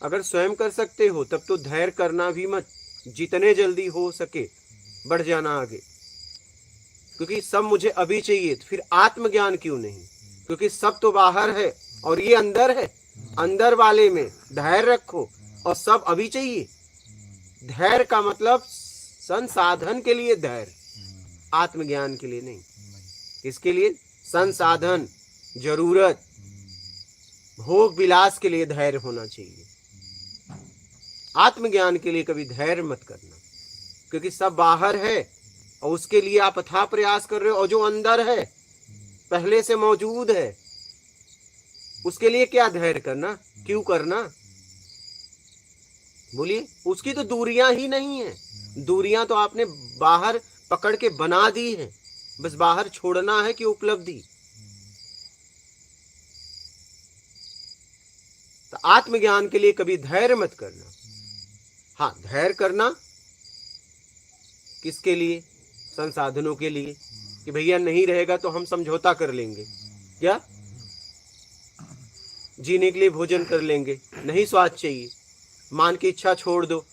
अगर स्वयं कर सकते हो तब तो धैर्य करना भी मत, जितने जल्दी हो सके बढ़ जाना आगे, क्योंकि सब मुझे अभी चाहिए। तो फिर आत्मज्ञान क्यों नहीं, क्योंकि सब तो बाहर है और ये अंदर है। अंदर वाले में धैर्य रखो और सब अभी चाहिए। धैर्य का मतलब संसाधन के लिए धैर्य, आत्मज्ञान के लिए नहीं। किसके लिए? संसाधन, जरूरत, भोग विलास के लिए धैर्य होना चाहिए। आत्मज्ञान के लिए कभी धैर्य मत करना, क्योंकि सब बाहर है और उसके लिए आप अथाह प्रयास कर रहे हो। और जो अंदर है, पहले से मौजूद है, उसके लिए क्या धैर्य करना, क्यों करना? बोलिए। उसकी तो दूरियां ही नहीं है। दूरियां तो आपने बाहर पकड़ के बना दी है, बस बाहर छोड़ना है कि उपलब्धि। तो आत्मज्ञान के लिए कभी धैर्य मत करना। हाँ, धैर्य करना किसके लिए? संसाधनों के लिए, कि भैया नहीं रहेगा तो हम समझौता कर लेंगे। क्या? जीने के लिए भोजन कर लेंगे, नहीं स्वाद चाहिए, मान की इच्छा छोड़ दो,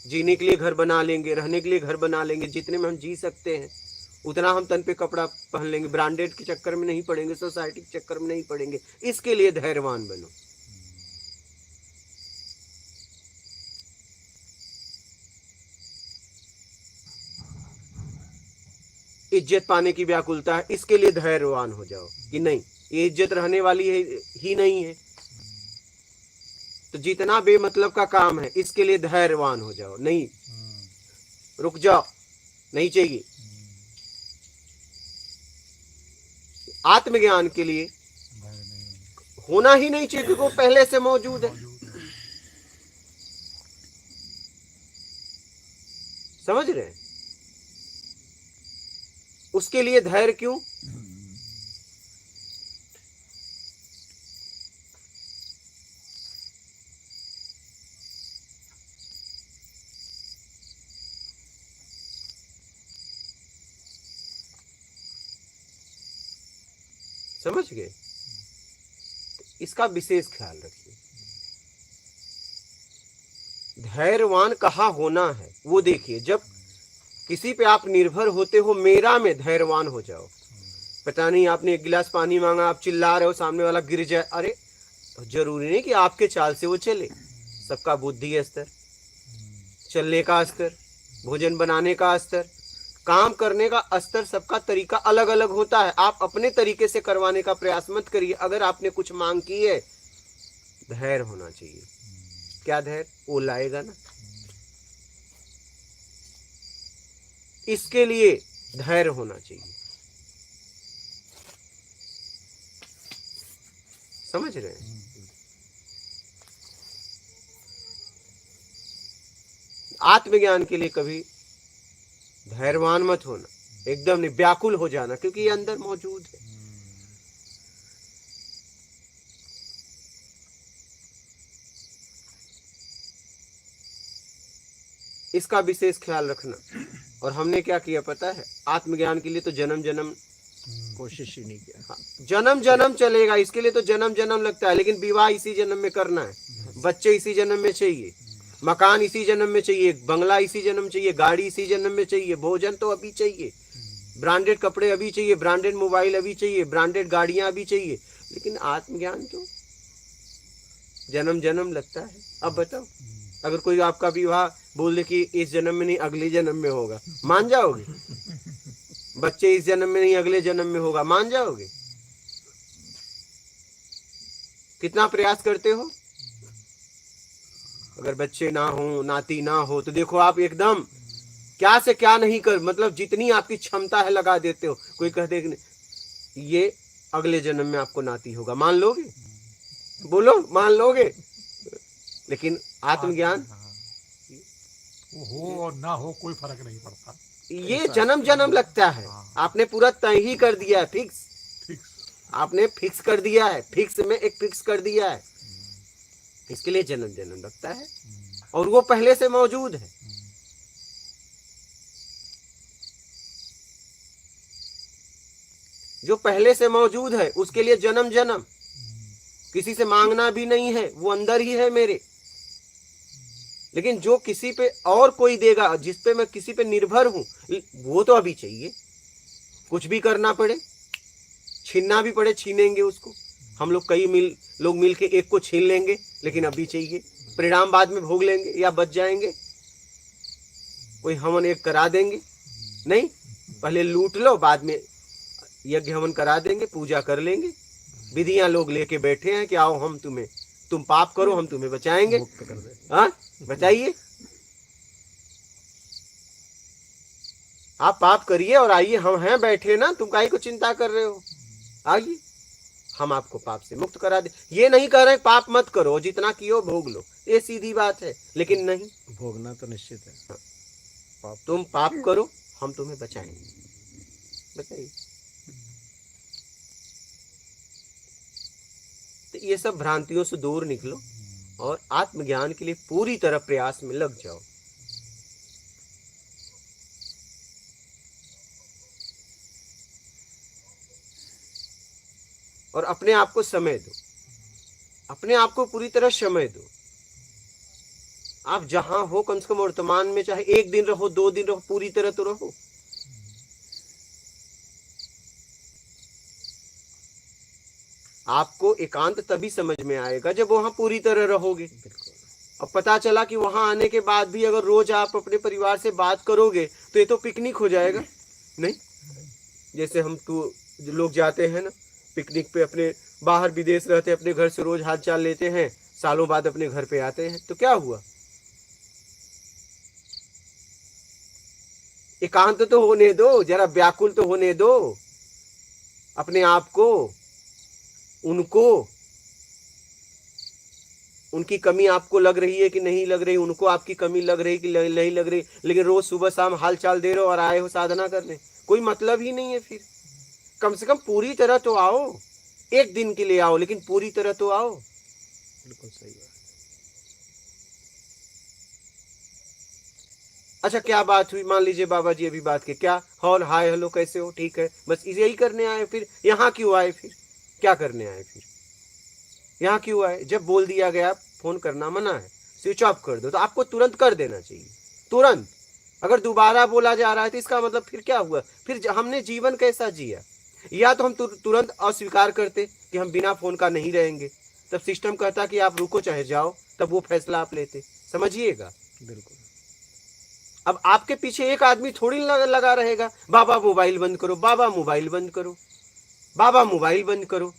जीने के लिए घर बना लेंगे, रहने के लिए घर बना लेंगे, जितने में हम जी सकते हैं उतना हम तन पे कपड़ा पहन लेंगे, ब्रांडेड के चक्कर में नहीं पड़ेंगे, सोसाइटी के चक्कर में नहीं पड़ेंगे। इसके लिए धैर्यवान बनो। इज्जत पाने की व्याकुलता है, इसके लिए धैर्यवान हो जाओ कि नहीं, ये इज्जत रहने वाली है ही नहीं है, तो जितना बेमतलब का काम है इसके लिए धैर्यवान हो जाओ। नहीं, रुक जाओ, नहीं चाहिए। आत्मज्ञान के लिए होना ही नहीं चाहिए, क्योंकि वो पहले से मौजूद है। समझ रहे हैं? उसके लिए धैर्य क्यों? समझ गए? इसका विशेष ख्याल रखिए। धैर्यवान कहाँ होना है वो देखिए। जब किसी पे आप निर्भर होते हो, मेरा में धैर्यवान हो जाओ। पता नहीं, आपने एक गिलास पानी मांगा, आप चिल्ला रहे हो, सामने वाला गिर जाए, अरे जरूरी नहीं कि आपके चाल से वो चले। सबका बुद्धि स्तर, चलने का स्तर, भोजन बनाने का स्तर, काम करने का स्तर, सबका तरीका अलग अलग होता है। आप अपने तरीके से करवाने का प्रयास मत करिए। अगर आपने कुछ मांग की है, धैर्य होना चाहिए। क्या धैर्य? वो लाएगा ना, इसके लिए धैर्य होना चाहिए। समझ रहे हैं? आत्मज्ञान के लिए कभी धैर्यवान मत होना, एकदम नहीं, व्याकुल हो जाना, क्योंकि ये अंदर मौजूद है। इसका विशेष ख्याल रखना। और हमने क्या किया पता है? आत्मज्ञान के लिए तो जन्म जन्म कोशिश ही नहीं किया। हाँ, जन्म जन्म चलेगा, इसके लिए तो जन्म जन्म लगता है, लेकिन विवाह इसी जन्म में करना है, बच्चे इसी जन्म में चाहिए, मकान इसी जन्म में चाहिए, बंगला इसी जन्म चाहिए, गाड़ी इसी जन्म में चाहिए, भोजन तो अभी चाहिए, ब्रांडेड कपड़े अभी चाहिए, ब्रांडेड मोबाइल अभी चाहिए, ब्रांडेड गाड़ियां अभी चाहिए, लेकिन आत्मज्ञान तो जन्म जन्म लगता है। अब बताओ, अगर कोई आपका विवाह बोल दे कि इस जन्म में नहीं अगले जन्म में होगा, मान जाओगे? बच्चे इस जन्म में नहीं अगले जन्म में होगा, मान जाओगे? कितना प्रयास करते हो? अगर बच्चे ना हो, नाती ना हो, तो देखो आप एकदम क्या से क्या नहीं कर, मतलब जितनी आपकी क्षमता है लगा देते हो। कोई कह दे ये अगले जन्म में आपको नाती होगा, मान लोगे? बोलो, मान लोगे? लेकिन आत्मज्ञान, हो और ना हो कोई फर्क नहीं पड़ता, ये जन्म जन्म लगता है। आपने पूरा तय ही कर दिया है, फिक्स, आपने फिक्स कर दिया है, फिक्स में एक फिक्स कर दिया है, इसके लिए जन्म जन्म लगता है, और वो पहले से मौजूद है। जो पहले से मौजूद है उसके लिए जन्म जन्म, किसी से मांगना भी नहीं है, वो अंदर ही है मेरे। लेकिन जो किसी पे और कोई देगा, जिस पे मैं किसी पे निर्भर हूं, वो तो अभी चाहिए। कुछ भी करना पड़े, छीनना भी पड़े, छीनेंगे उसको। हम लोग लोग मिल के एक को छीन लेंगे, लेकिन अभी चाहिए। परिणाम बाद में भोग लेंगे या बच जाएंगे। कोई हवन एक करा देंगे, नहीं, पहले लूट लो, बाद में यज्ञ हवन करा देंगे, पूजा कर लेंगे। विधियां लोग लेके बैठे हैं कि आओ हम तुम पाप करो, हम तुम्हें बचाएंगे। मुक्त कर दे। हाँ, बताइए, आप पाप करिए और आइए, हम हैं बैठे ना, तुम काहे को चिंता कर रहे हो, आइए, हम आपको पाप से मुक्त करा दे। ये नहीं कह रहे पाप मत करो, जितना कियो भोग लो, ये सीधी बात है, लेकिन नहीं, भोगना तो निश्चित है। हाँ, तुम पाप करो, हम तुम्हें बचाएंगे। बताइए, तो ये सब भ्रांतियों से दूर निकलो और आत्मज्ञान के लिए पूरी तरह प्रयास में लग जाओ। और अपने आप को समय दो, अपने आप को पूरी तरह समय दो। आप जहां हो, कम से कम वर्तमान में, चाहे 1 दिन रहो, 2 दिन रहो, पूरी तरह तो रहो। आपको एकांत तभी समझ में आएगा जब वहां पूरी तरह रहोगे। और पता चला कि वहां आने के बाद भी अगर रोज आप अपने परिवार से बात करोगे तो ये तो पिकनिक हो जाएगा। नहीं, जैसे हम जो लोग जाते हैं ना पिकनिक पे, अपने बाहर विदेश रहते हैं, अपने घर से रोज हाल चाल लेते हैं, सालों बाद अपने घर पे आते हैं, तो क्या हुआ? एकांत तो होने दो, जरा व्याकुल तो होने दो अपने आप को, उनको, उनकी कमी आपको लग रही है कि नहीं लग रही, उनको आपकी कमी लग रही कि नहीं लग रही, लेकिन रोज सुबह शाम हाल चाल दे रहे हो और आए हो साधना करने, कोई मतलब ही नहीं है। फिर कम से कम पूरी तरह तो आओ, 1 दिन के लिए आओ, लेकिन पूरी तरह तो आओ। बिल्कुल सही बात। अच्छा, क्या बात हुई? मान लीजिए बाबा जी अभी बात की, क्या हॉल, हाय हेलो, कैसे हो, ठीक है, बस यही करने आए? फिर यहाँ क्यों आए? फिर क्या करने आए? फिर यहाँ क्यों आए? जब बोल दिया गया फोन करना मना है, स्विच ऑफ कर दो, तो आपको तुरंत कर देना चाहिए, तुरंत। अगर दोबारा बोला जा रहा है तो इसका मतलब फिर क्या हुआ? फिर हमने जीवन कैसा जिया? या तो हम तुरंत अस्वीकार करते कि हम बिना फोन का नहीं रहेंगे, तब सिस्टम कहता कि आप रुको चाहे जाओ, तब वो फैसला आप लेते। समझिएगा। बिल्कुल। अब आपके पीछे एक आदमी थोड़ी लगा रहेगा, बाबा मोबाइल बंद करो, बाबा मोबाइल बंद करो, बाबा मोबाइल बंद करो।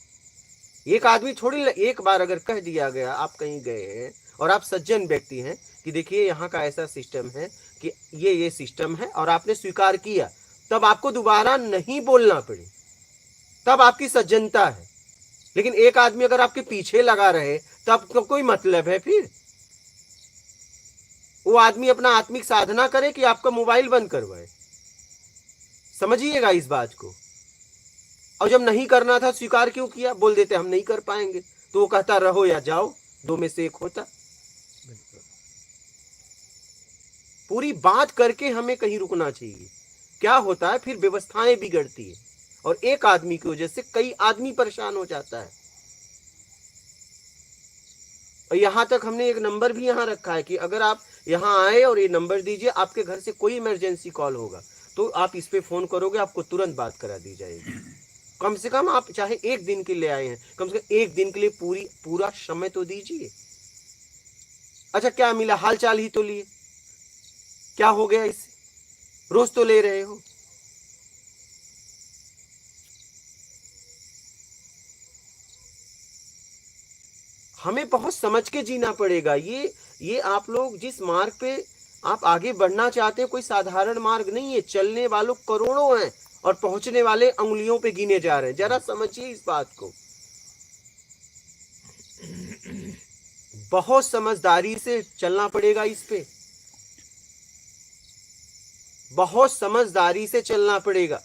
एक आदमी थोड़ी एक बार अगर कह दिया गया, आप कहीं गए हैं और आप सज्जन व्यक्ति हैं कि देखिए यहाँ का ऐसा सिस्टम है कि ये सिस्टम है, और आपने स्वीकार किया, तब आपको दोबारा नहीं बोलना पड़े, तब आपकी सज्जनता है। लेकिन एक आदमी अगर आपके पीछे लगा रहे, तब तो कोई मतलब है? फिर वो आदमी अपना आत्मिक साधना करे कि आपका मोबाइल बंद करवाए। समझिएगा इस बात को। और जब नहीं करना था, स्वीकार क्यों किया? बोल देते हम नहीं कर पाएंगे, तो वो कहता रहो या जाओ, 2 में से 1 होता। पूरी बात करके हमें कहीं रुकना चाहिए। क्या होता है फिर? व्यवस्थाएं बिगड़ती है, और एक आदमी की वजह से कई आदमी परेशान हो जाता है। और यहां तक हमने एक नंबर भी यहां रखा है कि अगर आप यहां आए और ये नंबर दीजिए, आपके घर से कोई इमरजेंसी कॉल होगा तो आप इस पे फोन करोगे, आपको तुरंत बात करा दी जाएगी। कम से कम आप चाहे 1 दिन के लिए आए हैं, कम से कम 1 दिन के लिए पूरा समय तो दीजिए। अच्छा, क्या मिला? हाल चाल ही तो लिए, क्या हो गया इससे? रोज तो ले रहे हो। हमें बहुत समझ के जीना पड़ेगा। ये आप लोग जिस मार्ग पे आप आगे बढ़ना चाहते हैं, कोई साधारण मार्ग नहीं है। चलने वालों करोड़ों हैं और पहुंचने वाले अंगुलियों पे गिने जा रहे हैं। जरा समझिए इस बात को। बहुत समझदारी से चलना पड़ेगा इस पे, बहुत समझदारी से चलना पड़ेगा।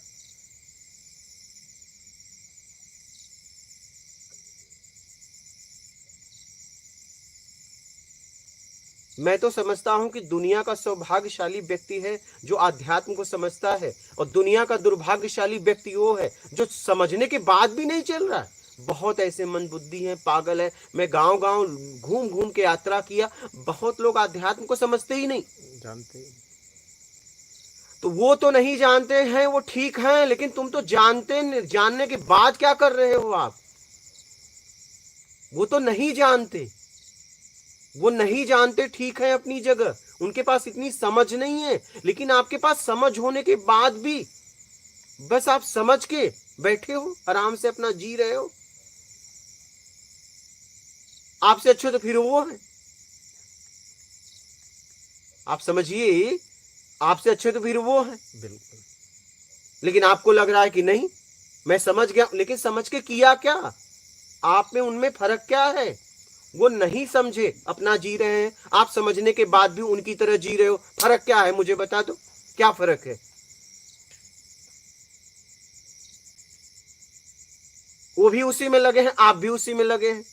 मैं तो समझता हूं कि दुनिया का सौभाग्यशाली व्यक्ति है जो आध्यात्म को समझता है, और दुनिया का दुर्भाग्यशाली व्यक्ति वो है जो समझने के बाद भी नहीं चल रहा है। बहुत ऐसे मंदबुद्धि हैं, पागल है। मैं गांव गांव घूम घूम के यात्रा किया, बहुत लोग अध्यात्म को समझते ही नहीं। जानते ही। तो वो तो नहीं जानते हैं, वो ठीक हैं, लेकिन तुम तो जानने के बाद क्या कर रहे हो आप? वो तो नहीं जानते, वो नहीं जानते, ठीक है अपनी जगह, उनके पास इतनी समझ नहीं है। लेकिन आपके पास समझ होने के बाद भी बस आप समझ के बैठे हो, आराम से अपना जी रहे हो। आपसे अच्छे तो फिर वो है, आप समझिए, आपसे अच्छे तो फिर वो है। बिल्कुल। लेकिन आपको लग रहा है कि नहीं मैं समझ गया, लेकिन समझ के किया क्या? आप में उनमें फर्क क्या है? वो नहीं समझे, अपना जी रहे हैं, आप समझने के बाद भी उनकी तरह जी रहे हो। फर्क क्या है मुझे बता दो, क्या फर्क है? वो भी उसी में लगे हैं, आप भी उसी में लगे हैं।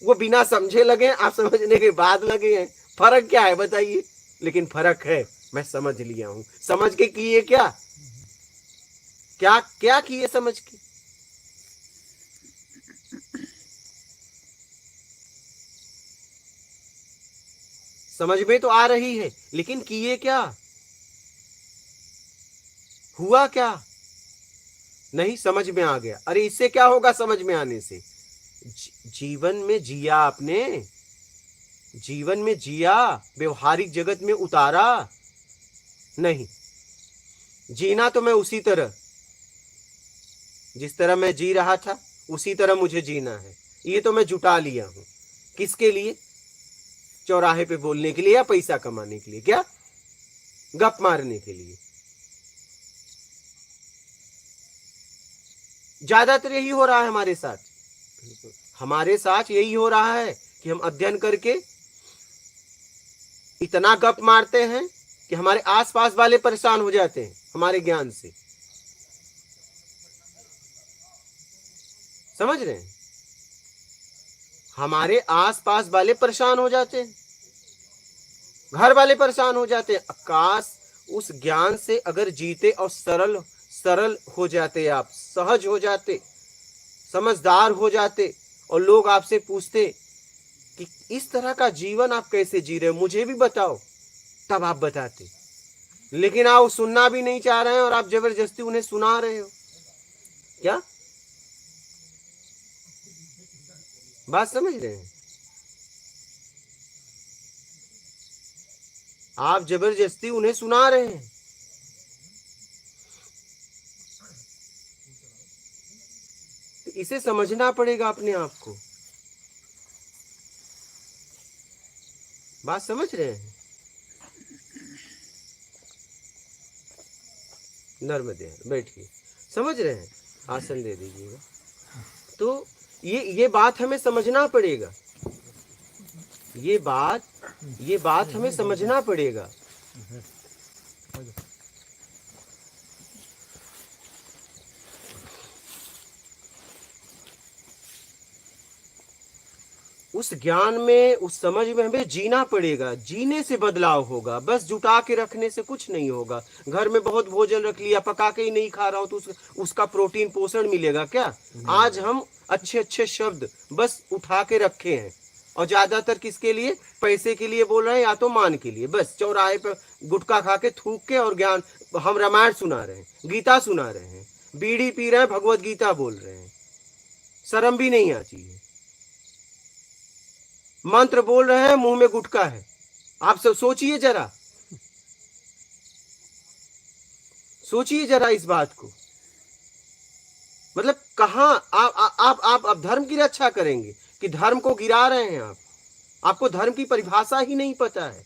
वो बिना समझे लगे हैं, आप समझने के बाद लगे हैं। फर्क क्या है बताइए? लेकिन फर्क है, मैं समझ लिया हूं। समझ के किए क्या? क्या क्या किए समझ के? समझ में तो आ रही है, लेकिन किए क्या? हुआ क्या? नहीं समझ में आ गया। अरे इससे क्या होगा समझ में आने से? जीवन में जिया आपने, जीवन में जिया, व्यवहारिक जगत में उतारा नहीं। जीना तो मैं उसी तरह, जिस तरह मैं जी रहा था उसी तरह मुझे जीना है। ये तो मैं जुटा लिया हूं। किसके लिए? चौराहे पे बोलने के लिए या पैसा कमाने के लिए? क्या गप मारने के लिए? ज्यादातर यही हो रहा है हमारे साथ। हमारे साथ यही हो रहा है कि हम अध्ययन करके इतना गप मारते हैं कि हमारे आसपास वाले परेशान हो जाते हैं हमारे ज्ञान से। समझ रहे हैं? हमारे आसपास वाले परेशान हो जाते हैं, घर वाले परेशान हो जाते हैं। आकाश उस ज्ञान से अगर जीते और सरल सरल हो जाते, आप सहज हो जाते, समझदार हो जाते, और लोग आपसे पूछते कि इस तरह का जीवन आप कैसे जी रहे हो, मुझे भी बताओ, तब आप बताते। लेकिन आप सुनना भी नहीं चाह रहे हैं और आप जबरदस्ती उन्हें सुना रहे हो। क्या बात समझ रहे हैं? आप जबरदस्ती उन्हें सुना रहे हैं। तो इसे समझना पड़ेगा अपने आप को। बात समझ रहे हैं? नर्मदे बैठिए, समझ रहे हैं? आसन दे दीजिएगा। तो ये बात हमें समझना पड़ेगा, ये बात हमें समझना पड़ेगा। उस ज्ञान में, उस समझ में हमें जीना पड़ेगा। जीने से बदलाव होगा, बस जुटा के रखने से कुछ नहीं होगा। घर में बहुत भोजन रख लिया, पका के ही नहीं खा रहा हो तो उसका प्रोटीन पोषण मिलेगा क्या? आज हम अच्छे अच्छे शब्द बस उठा के रखे हैं, और ज्यादातर किसके लिए? पैसे के लिए बोल रहे हैं या तो मान के लिए। बस चौराहे पर गुटखा खा के थूक के, और ज्ञान, हम रामायण सुना रहे हैं, गीता सुना रहे हैं, बीड़ी पी रहे हैं, भगवत गीता बोल रहे हैं, शर्म भी नहीं आती है। मंत्र बोल रहे हैं, मुंह में गुटखा है। आप सब सोचिए जरा, सोचिए जरा इस बात को। मतलब कहां आप धर्म की रक्षा करेंगे कि धर्म को गिरा रहे हैं आप? आपको धर्म की परिभाषा ही नहीं पता है।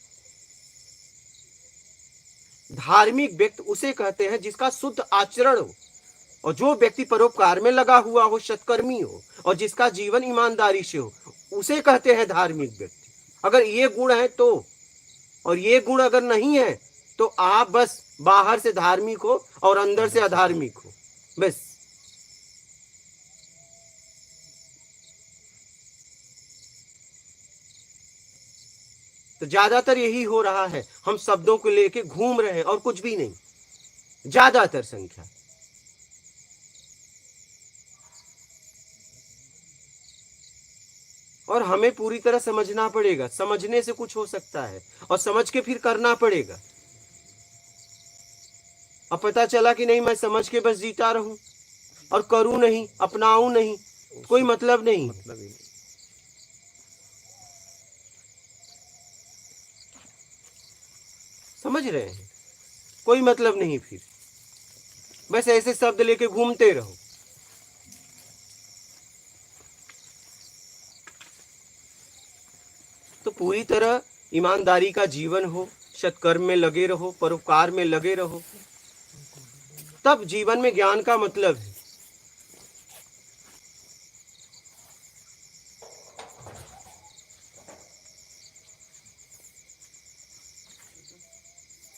धार्मिक व्यक्ति उसे कहते हैं जिसका शुद्ध आचरण हो, और जो व्यक्ति परोपकार में लगा हुआ हो, सत्कर्मी हो, और जिसका जीवन ईमानदारी से हो, उसे कहते हैं धार्मिक व्यक्ति। अगर ये गुण है तो, और ये गुण अगर नहीं है तो आप बस बाहर से धार्मिक हो और अंदर से अधार्मिक हो, बस। तो ज्यादातर यही हो रहा है, हम शब्दों को लेके घूम रहे हैं और कुछ भी नहीं, ज्यादातर संख्या। और हमें पूरी तरह समझना पड़ेगा। समझने से कुछ हो सकता है और समझ के फिर करना पड़ेगा। अब पता चला कि नहीं, मैं समझ के बस जीता रहूं और करूं नहीं, अपनाऊं नहीं, कोई मतलब नहीं। मतलब ही नहीं। समझ रहे हैं? कोई मतलब नहीं, फिर बस ऐसे शब्द लेके घूमते रहो। तो पूरी तरह ईमानदारी का जीवन हो, सत्कर्म में लगे रहो, परोपकार में लगे रहो, तब जीवन में ज्ञान का मतलब है।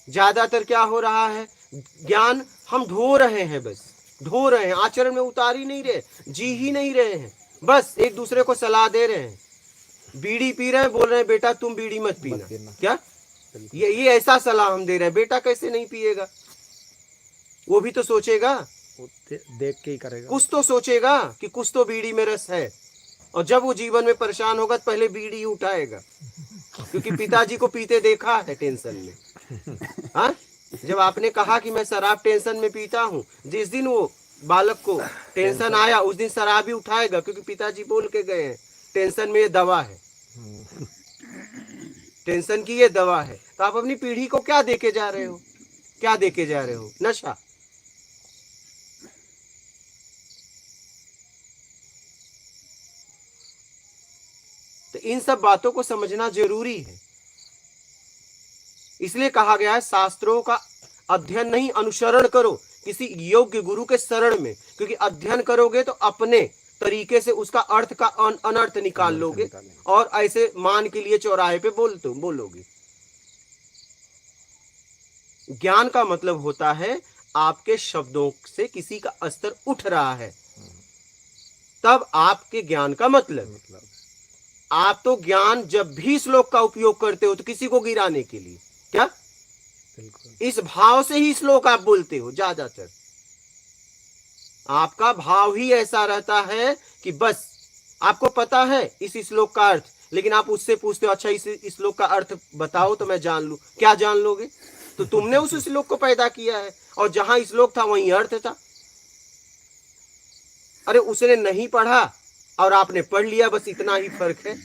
ज्यादातर क्या हो रहा है, ज्ञान हम ढो रहे हैं, बस ढो रहे हैं, आचरण में उतार ही नहीं रहे, जी ही नहीं रहे हैं, बस एक दूसरे को सलाह दे रहे हैं। बीड़ी पी रहे हैं, बोल रहे हैं बेटा तुम बीड़ी मत पीना। क्या ये ऐसा सलाह हम दे रहे हैं? बेटा कैसे नहीं पिएगा? वो भी तो सोचेगा, वो देख के ही करेगा। कुछ तो सोचेगा कि कुछ तो बीड़ी में रस है। और जब वो जीवन में परेशान होगा तो पहले बीड़ी ही उठाएगा, क्योंकि पिताजी को पीते देखा है टेंशन में। हाँ, जब आपने कहा कि मैं शराब टेंशन में पीता हूँ, जिस दिन वो बालक को टेंशन आया उस दिन शराब ही उठाएगा, क्योंकि पिताजी बोल के गए हैं टेंशन में ये दवा है, टेंशन की ये दवा है। तो आप अपनी पीढ़ी को क्या देके जा रहे हो? क्या देके जा रहे हो? नशा। तो इन सब बातों को समझना जरूरी है। इसलिए कहा गया है शास्त्रों का अध्ययन नहीं, अनुसरण करो किसी योग्य गुरु के शरण में, क्योंकि अध्ययन करोगे तो अपने तरीके से उसका अर्थ का अनर्थ निकाल लोगे और ऐसे मान के लिए चौराहे पे बोलोगे। ज्ञान का मतलब होता है आपके शब्दों से किसी का स्तर उठ रहा है, तब आपके ज्ञान का मतलब। आप तो ज्ञान जब भी श्लोक का उपयोग करते हो तो किसी को गिराने के लिए, क्या इस भाव से ही श्लोक आप बोलते हो? ज्यादातर आपका भाव ही ऐसा रहता है कि बस आपको पता है इस श्लोक का अर्थ, लेकिन आप उससे पूछते हो अच्छा इस श्लोक का अर्थ बताओ तो मैं जान लूं। क्या जान लोगे? तो तुमने उस श्लोक को पैदा किया है, और जहां श्लोक था वहीं अर्थ था। अरे उसने नहीं पढ़ा और आपने पढ़ लिया, बस इतना ही फर्क है।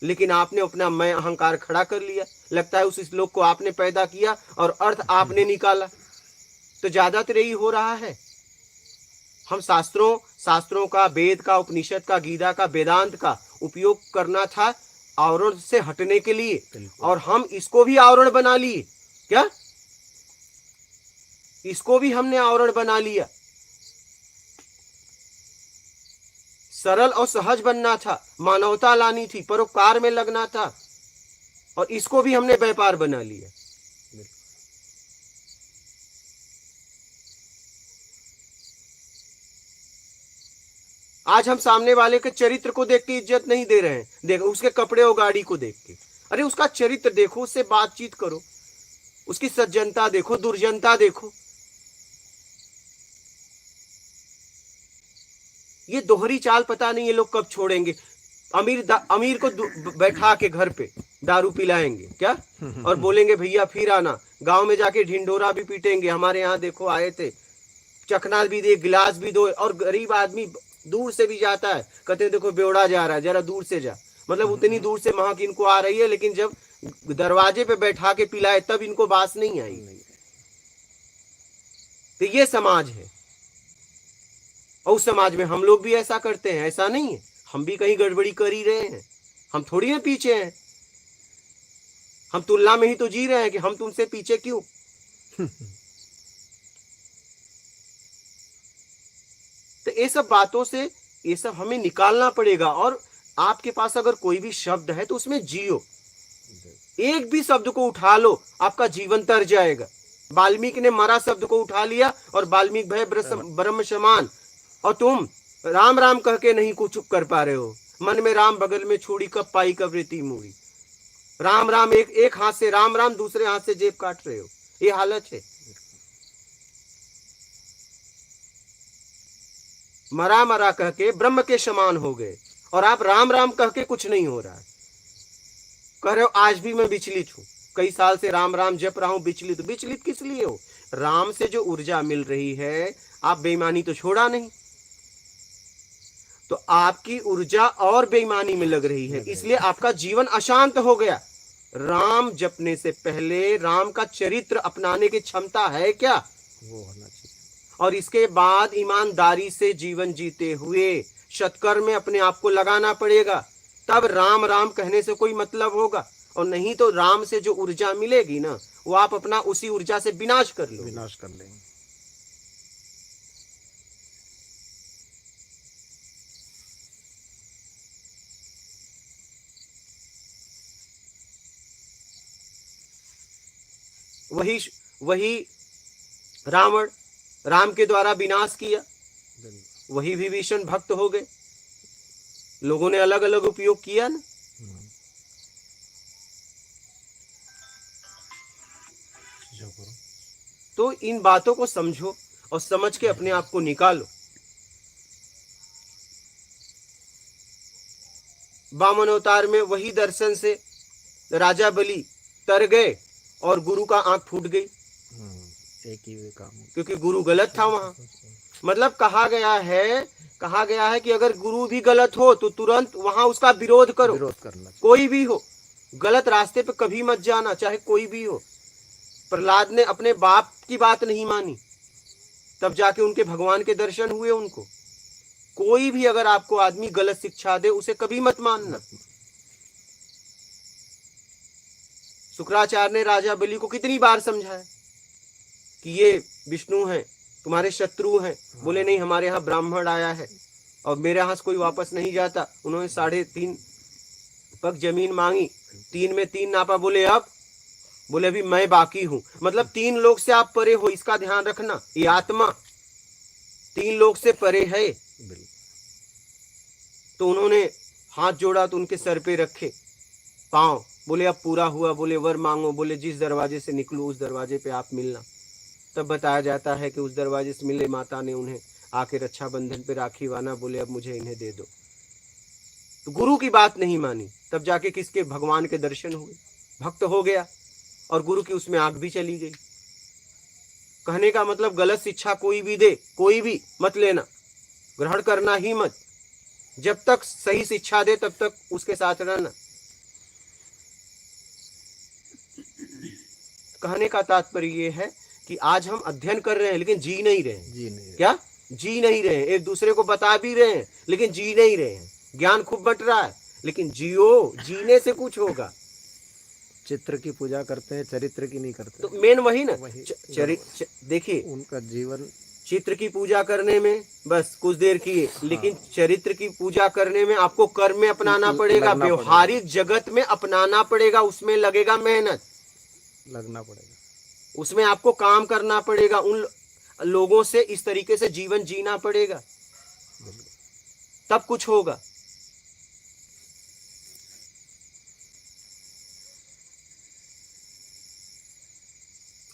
लेकिन आपने अपना मैं अहंकार खड़ा कर लिया, लगता है उस श्लोक को आपने पैदा किया और अर्थ आपने निकाला। तो ज्यादातर यही हो रहा है। हम शास्त्रों का, वेद का, उपनिषद का, गीता का, वेदांत का उपयोग करना था आवरण से हटने के लिए, और हम इसको भी आवरण बना लिए। क्या इसको भी हमने आवरण बना लिया? सरल और सहज बनना था, मानवता लानी थी, परोपकार में लगना था, और इसको भी हमने व्यापार बना लिया। आज हम सामने वाले के चरित्र को देख के इज्जत नहीं दे रहे हैं, देखो उसके कपड़े और गाड़ी को देख के। अरे उसका चरित्र देखो, उससे बातचीत करो, उसकी सज्जनता देखो, दुर्जनता देखो। ये दोहरी चाल पता नहीं ये लोग कब छोड़ेंगे। अमीर को बैठा के घर पे दारू पिलाएंगे क्या, और बोलेंगे भैया फिर आना। गांव में जाके ढिंडोरा भी पीटेंगे, हमारे यहाँ देखो आए थे, चखना भी दे, गिलास भी दो। और गरीब आदमी दूर से भी जाता है, कहते हैं देखो बेवड़ा जा रहा है, जरा दूर से जा। मतलब उतनी दूर से महक इनको आ रही है, लेकिन जब दरवाजे पे बैठा के पिलाए तब इनको बास नहीं आई। तो ये समाज है, और उस समाज में हम लोग भी ऐसा करते हैं। ऐसा नहीं है, हम भी कहीं गड़बड़ी कर ही रहे हैं, हम थोड़ी ना पीछे हैं। हम तुलना में ही तो जी रहे हैं कि हम तुमसे पीछे क्यों। तो ये सब बातों से ये सब हमें निकालना पड़ेगा। और आपके पास अगर कोई भी शब्द है तो उसमें जियो, एक भी शब्द को उठा लो, आपका जीवन तर जाएगा। वाल्मीकि ने मरा शब्द को उठा लिया और वाल्मीकि भय ब्रह्म समान, और तुम राम राम कह के नहीं कुछ कर पा रहे हो। मन में राम बगल में छोड़ी, कब पाई कब रेती मूड़ी। राम राम एक हाथ से राम राम, दूसरे हाथ से जेब काट रहे हो। ये हालत है। मरा मरा कह के ब्रह्म के समान हो गए, और आप राम राम कह के कुछ नहीं हो रहा है, कह रहे हो आज भी मैं विचलित हूं, कई साल से राम राम जप रहा हूं, विचलित। विचलित किस लिए हो? राम से जो ऊर्जा मिल रही है, आप बेईमानी तो छोड़ा नहीं, तो आपकी ऊर्जा और बेईमानी में लग रही है, इसलिए आपका जीवन अशांत हो गया। राम जपने से पहले राम का चरित्र अपनाने की क्षमता है क्या? वो होना चाहिए। और इसके बाद ईमानदारी से जीवन जीते हुए सत्कर्म में अपने आप को लगाना पड़ेगा, तब राम राम कहने से कोई मतलब होगा। और नहीं तो राम से जो ऊर्जा मिलेगी ना, वो आप अपना उसी ऊर्जा से विनाश कर लो, विनाश कर लेंगे। वही रावण राम के द्वारा विनाश किया, वही विभीषण भक्त हो गए। लोगों ने अलग अलग उपयोग किया ना। तो इन बातों को समझो और समझ के अपने आप को निकालो। वामन अवतार में वही दर्शन से राजा बलि तर गए और गुरु का आंख फूट गई, एक ही काम, क्योंकि गुरु गलत था वहां। मतलब कहा गया है कि अगर गुरु भी गलत हो तो तुरंत वहां उसका विरोध करो, विरोध करना, कोई भी हो, गलत रास्ते पे कभी मत जाना, चाहे कोई भी हो। प्रहलाद ने अपने बाप की बात नहीं मानी, तब जाके उनके भगवान के दर्शन हुए उनको। कोई भी अगर आपको आदमी गलत शिक्षा दे, उसे कभी मत मानना। शुक्राचार्य ने राजा बलि को कितनी बार समझाया कि ये विष्णु हैं, तुम्हारे शत्रु हैं। बोले नहीं, हमारे यहाँ ब्राह्मण आया है और मेरे यहाँ से कोई वापस नहीं जाता। उन्होंने 3.5 पग जमीन मांगी, 3 में 3 नापा। बोले अब? बोले अभी मैं बाकी हूं। मतलब 3 लोग से आप परे हो, इसका ध्यान रखना। ये आत्मा 3 लोग से परे है। तो उन्होंने हाथ जोड़ा तो उनके सर पे रखे पांव। बोले अब पूरा हुआ। बोले वर मांगो। बोले जिस दरवाजे से निकलूं उस दरवाजे पे आप मिलना। तब बताया जाता है कि उस दरवाजे से मिले, माता ने उन्हें आके रक्षाबंधन पे राखी बांधा। बोले अब मुझे इन्हें दे दो। तो गुरु की बात नहीं मानी, तब जाके किसके भगवान के दर्शन हुए, भक्त हो गया और गुरु की उसमें आंख भी चली गई। कहने का मतलब गलत शिक्षा कोई भी दे, कोई भी मत लेना, ग्रहण करना ही मत। जब तक सही शिक्षा दे तब तक उसके साथ रहना। कहने का तात्पर्य यह है कि आज हम अध्ययन कर रहे हैं लेकिन जी नहीं रहे हैं। क्या जी नहीं रहे हैं? एक दूसरे को बता भी रहे हैं लेकिन जी नहीं रहे हैं। ज्ञान खूब बट रहा है लेकिन जियो, जीने से कुछ होगा। चित्र की पूजा करते हैं, चरित्र की नहीं करते। तो मेन वही ना, देखिए उनका जीवन, चित्र की पूजा करने में बस कुछ देर किए, लेकिन चरित्र की पूजा करने में आपको कर्म में अपनाना पड़ेगा, व्यवहारिक जगत में अपनाना पड़ेगा, उसमें लगेगा मेहनत, लगना पड़ेगा, उसमें आपको काम करना पड़ेगा, उन लोगों से इस तरीके से जीवन जीना पड़ेगा, तब कुछ होगा।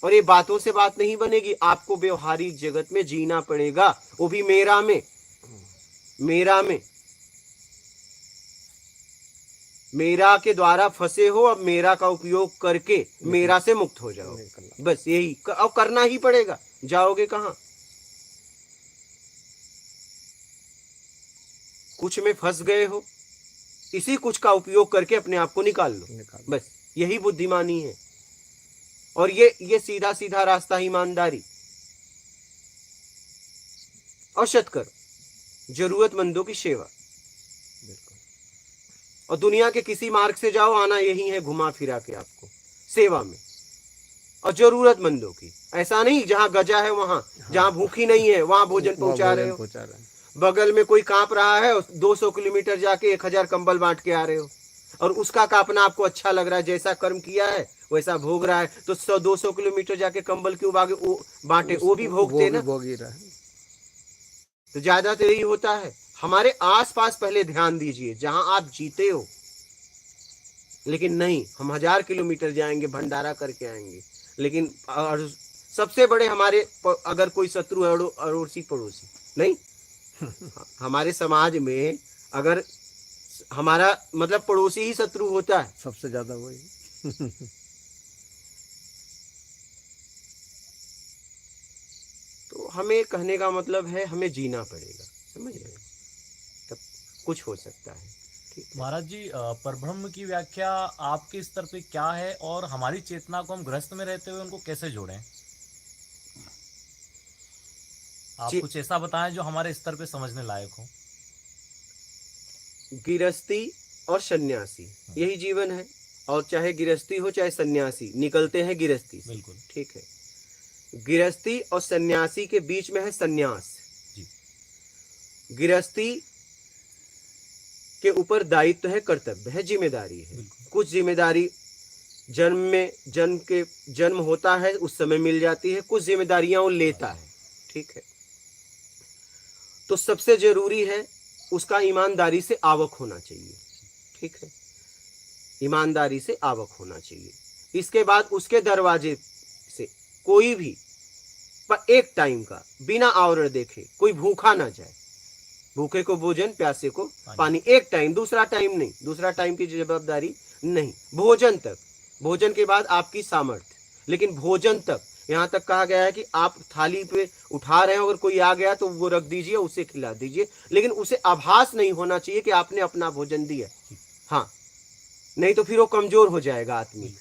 और ये बातों से बात नहीं बनेगी, आपको व्यवहारिक जगत में जीना पड़ेगा, वो भी मेरा में। मेरा के द्वारा फंसे हो, अब मेरा का उपयोग करके मेरा से मुक्त हो जाओ, बस यही। और करना ही पड़ेगा, जाओगे कहां? कुछ में फंस गए हो, इसी कुछ का उपयोग करके अपने आप को निकाल लो, बस यही बुद्धिमानी है। और ये सीधा सीधा रास्ता, ईमानदारी और सत्कर्म, जरूरतमंदों की सेवा। और दुनिया के किसी मार्ग से जाओ, आना यही है घुमा फिरा के आपको सेवा में। और जरूरतमंदों की, ऐसा नहीं जहां गजा है वहां, जहां भूखी नहीं है वहां भोजन पहुंचा रहे हो। बगल में कोई कांप रहा है, 200 किलोमीटर जाके 1000 कंबल बांट के आ रहे हो, और उसका कांपना आपको अच्छा लग रहा है, जैसा कर्म किया है वैसा भोग रहा है, तो 100-200 किलोमीटर जाके कंबल क्यों बांटे? वो भी भोगते ना, तो ज्यादा तो यही होता है। हमारे आसपास पहले ध्यान दीजिए, जहां आप जीते हो। लेकिन नहीं, हम 1000 किलोमीटर जाएंगे, भंडारा करके आएंगे, लेकिन सबसे बड़े हमारे अगर कोई शत्रु है अड़ोसी पड़ोसी नहीं। हमारे समाज में अगर हमारा मतलब पड़ोसी ही शत्रु होता है। सबसे ज्यादा वही। तो हमें कहने का मतलब है हमें जीना पड़ेगा, समझ रहे हैं, तब कुछ हो सकता है। ठीक है। महाराज जी, परब्रह्म की व्याख्या आपके स्तर पे क्या है और हमारी चेतना को हम गृहस्थ में रहते हुए उनको कैसे जोड़ें? आप जी, कुछ ऐसा बताएं जो हमारे स्तर पे समझने लायक हो। गृहस्थी और सन्यासी यही जीवन है, और चाहे गृहस्थी हो चाहे सन्यासी, निकलते हैं गृहस्थी से। बिल्कुल। ठीक है। गृहस्थी और सन्यासी के बीच में है सन्यास। जी। गृहस्थी के ऊपर दायित्व है, कर्तव्य है, जिम्मेदारी है। बिल्कुल। कुछ जिम्मेदारी जन्म होता है उस समय मिल जाती है, कुछ जिम्मेदारियां वो लेता है। ठीक है। तो सबसे जरूरी है उसका ईमानदारी से आवक होना चाहिए। ठीक है। ईमानदारी से आवक होना चाहिए। इसके बाद उसके दरवाजे से कोई भी पर एक टाइम का बिना आवरण देखे कोई भूखा ना जाए। भूखे को भोजन, प्यासे को पानी, एक टाइम, दूसरा टाइम नहीं, दूसरा टाइम की जवाबदारी नहीं। भोजन तक, भोजन के बाद आपकी सामर्थ्य, लेकिन भोजन तक। यहाँ तक कहा गया है कि आप थाली पे उठा रहे हैं, अगर कोई आ गया तो वो रख दीजिए, उसे खिला दीजिए, लेकिन उसे आभास नहीं होना चाहिए कि आपने अपना भोजन दिया। हाँ, नहीं तो फिर वो कमजोर हो जाएगा आदमी,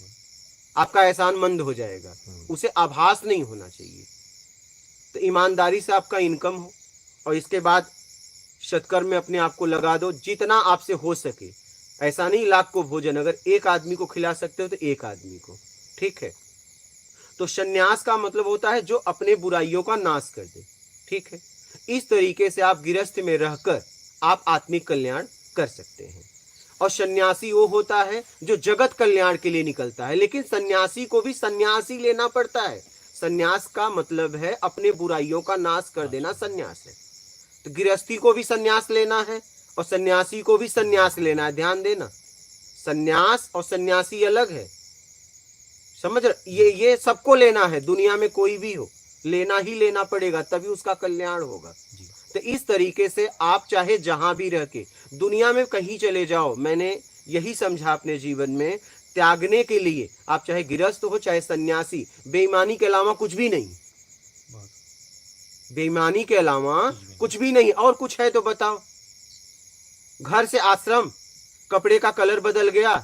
आपका एहसान मंद हो जाएगा। उसे आभास नहीं होना चाहिए। तो ईमानदारी से आपका इनकम हो, और इसके बाद सत्कर्म में अपने आप को लगा दो जितना आपसे हो सके। ऐसा नहीं लाख को भोजन, अगर एक आदमी को खिला सकते हो तो एक आदमी को। ठीक है। तो सन्यास का मतलब होता है जो अपने बुराइयों का नाश कर दे। ठीक है। इस तरीके से आप गृहस्थ में रहकर आप आत्मिक कल्याण कर सकते हैं। और सन्यासी वो होता है जो जगत कल्याण के लिए निकलता है, लेकिन सन्यासी को भी सन्यासी लेना पड़ता है। सन्यास का मतलब है अपने बुराइयों का नाश कर देना, सन्यास है। तो गृहस्थी को भी सन्यास लेना है और सन्यासी को भी सन्यास लेना है। ध्यान देना, सन्यास और सन्यासी अलग है, समझ रहे? ये सबको लेना है, दुनिया में कोई भी हो, लेना ही लेना पड़ेगा, तभी उसका कल्याण होगा। तो इस तरीके से आप चाहे जहां भी रह के दुनिया में कहीं चले जाओ, मैंने यही समझा अपने जीवन में, त्यागने के लिए आप चाहे गृहस्थ हो चाहे सन्यासी, बेईमानी के अलावा कुछ भी नहीं। बेईमानी के अलावा कुछ भी नहीं। और कुछ है तो बताओ। घर से आश्रम, कपड़े का कलर बदल गया,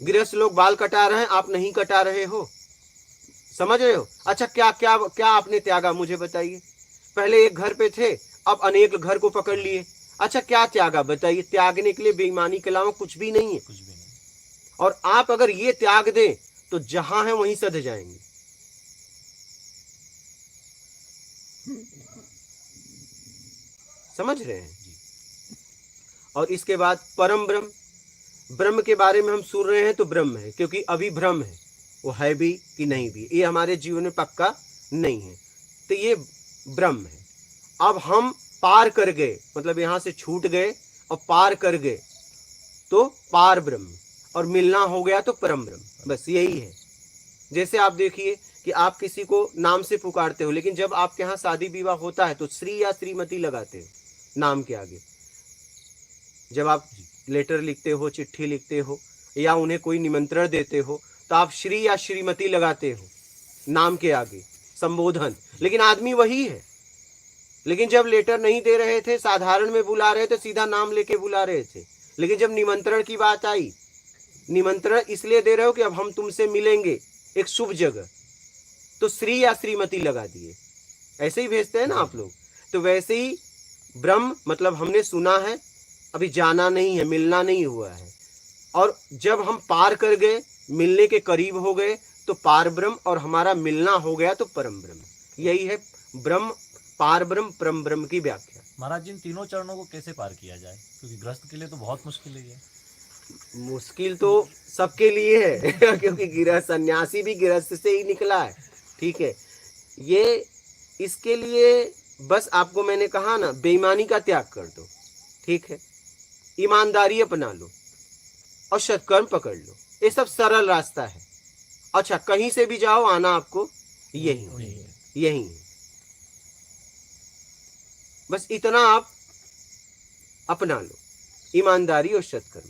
गृहस्थ लोग बाल कटा रहे हैं, आप नहीं कटा रहे हो, समझ रहे हो? अच्छा, क्या क्या क्या आपने त्यागा, मुझे बताइए। पहले एक घर पे थे, अब अनेक घर को पकड़ लिए। अच्छा, क्या त्यागा बताइए? त्यागने के लिए बेईमानी के अलावा कुछ भी नहीं है। कुछ भी नहीं। और आप अगर ये त्याग दें तो जहां है वहीं सध जाएंगे। समझ रहे हैं? और इसके बाद परम ब्रह्म, ब्रह्म के बारे में हम सुन रहे हैं तो ब्रह्म है, क्योंकि अभी भ्रम है, वो है भी कि नहीं भी, ये हमारे जीवन में पक्का नहीं है। तो ये ब्रह्म है। अब हम पार कर गए, मतलब यहां से छूट गए और पार कर गए तो पार ब्रह्म, और मिलना हो गया तो परम ब्रह्म। बस यही है। जैसे आप देखिए कि आप किसी को नाम से पुकारते हो, लेकिन जब आपके यहाँ शादी विवाह होता है तो श्री या श्रीमती लगाते हो नाम के आगे। जब आप लेटर लिखते हो, चिट्ठी लिखते हो, या उन्हें कोई निमंत्रण देते हो तो आप श्री या श्रीमती लगाते हो नाम के आगे, संबोधन। लेकिन आदमी वही है। लेकिन जब लेटर नहीं दे रहे थे, साधारण में बुला रहे थे, सीधा नाम लेके बुला रहे थे। लेकिन जब निमंत्रण की बात आई, निमंत्रण इसलिए दे रहे हो कि अब हम तुमसे मिलेंगे एक शुभ जगह, तो श्री या श्रीमती लगा दिए। ऐसे ही भेजते हैं ना आप लोग। तो वैसे ही ब्रह्म मतलब हमने सुना है, अभी जाना नहीं है, मिलना नहीं हुआ है, और जब हम पार कर गए, मिलने के करीब हो गए तो पार ब्रह्म, और हमारा मिलना हो गया तो परम ब्रह्म। यही है ब्रह्म, पार ब्रह्म, परम ब्रह्म की व्याख्या। महाराज जी, इन तीनों चरणों को कैसे पार किया जाए? क्योंकि गृहस्थ के लिए तो बहुत मुश्किल है। मुश्किल तो सबके लिए है क्योंकि गृहस्थ, सन्यासी भी गृहस्थ से ही निकला है। ठीक है। ये इसके लिए बस आपको मैंने कहा ना, बेईमानी का त्याग कर दो। ठीक है। ईमानदारी अपना लो और सत्कर्म पकड़ लो। ये सब सरल रास्ता है। अच्छा, कहीं से भी जाओ, आना आपको यही है। बस इतना आप अपना लो। ईमानदारी और सत्कर्म।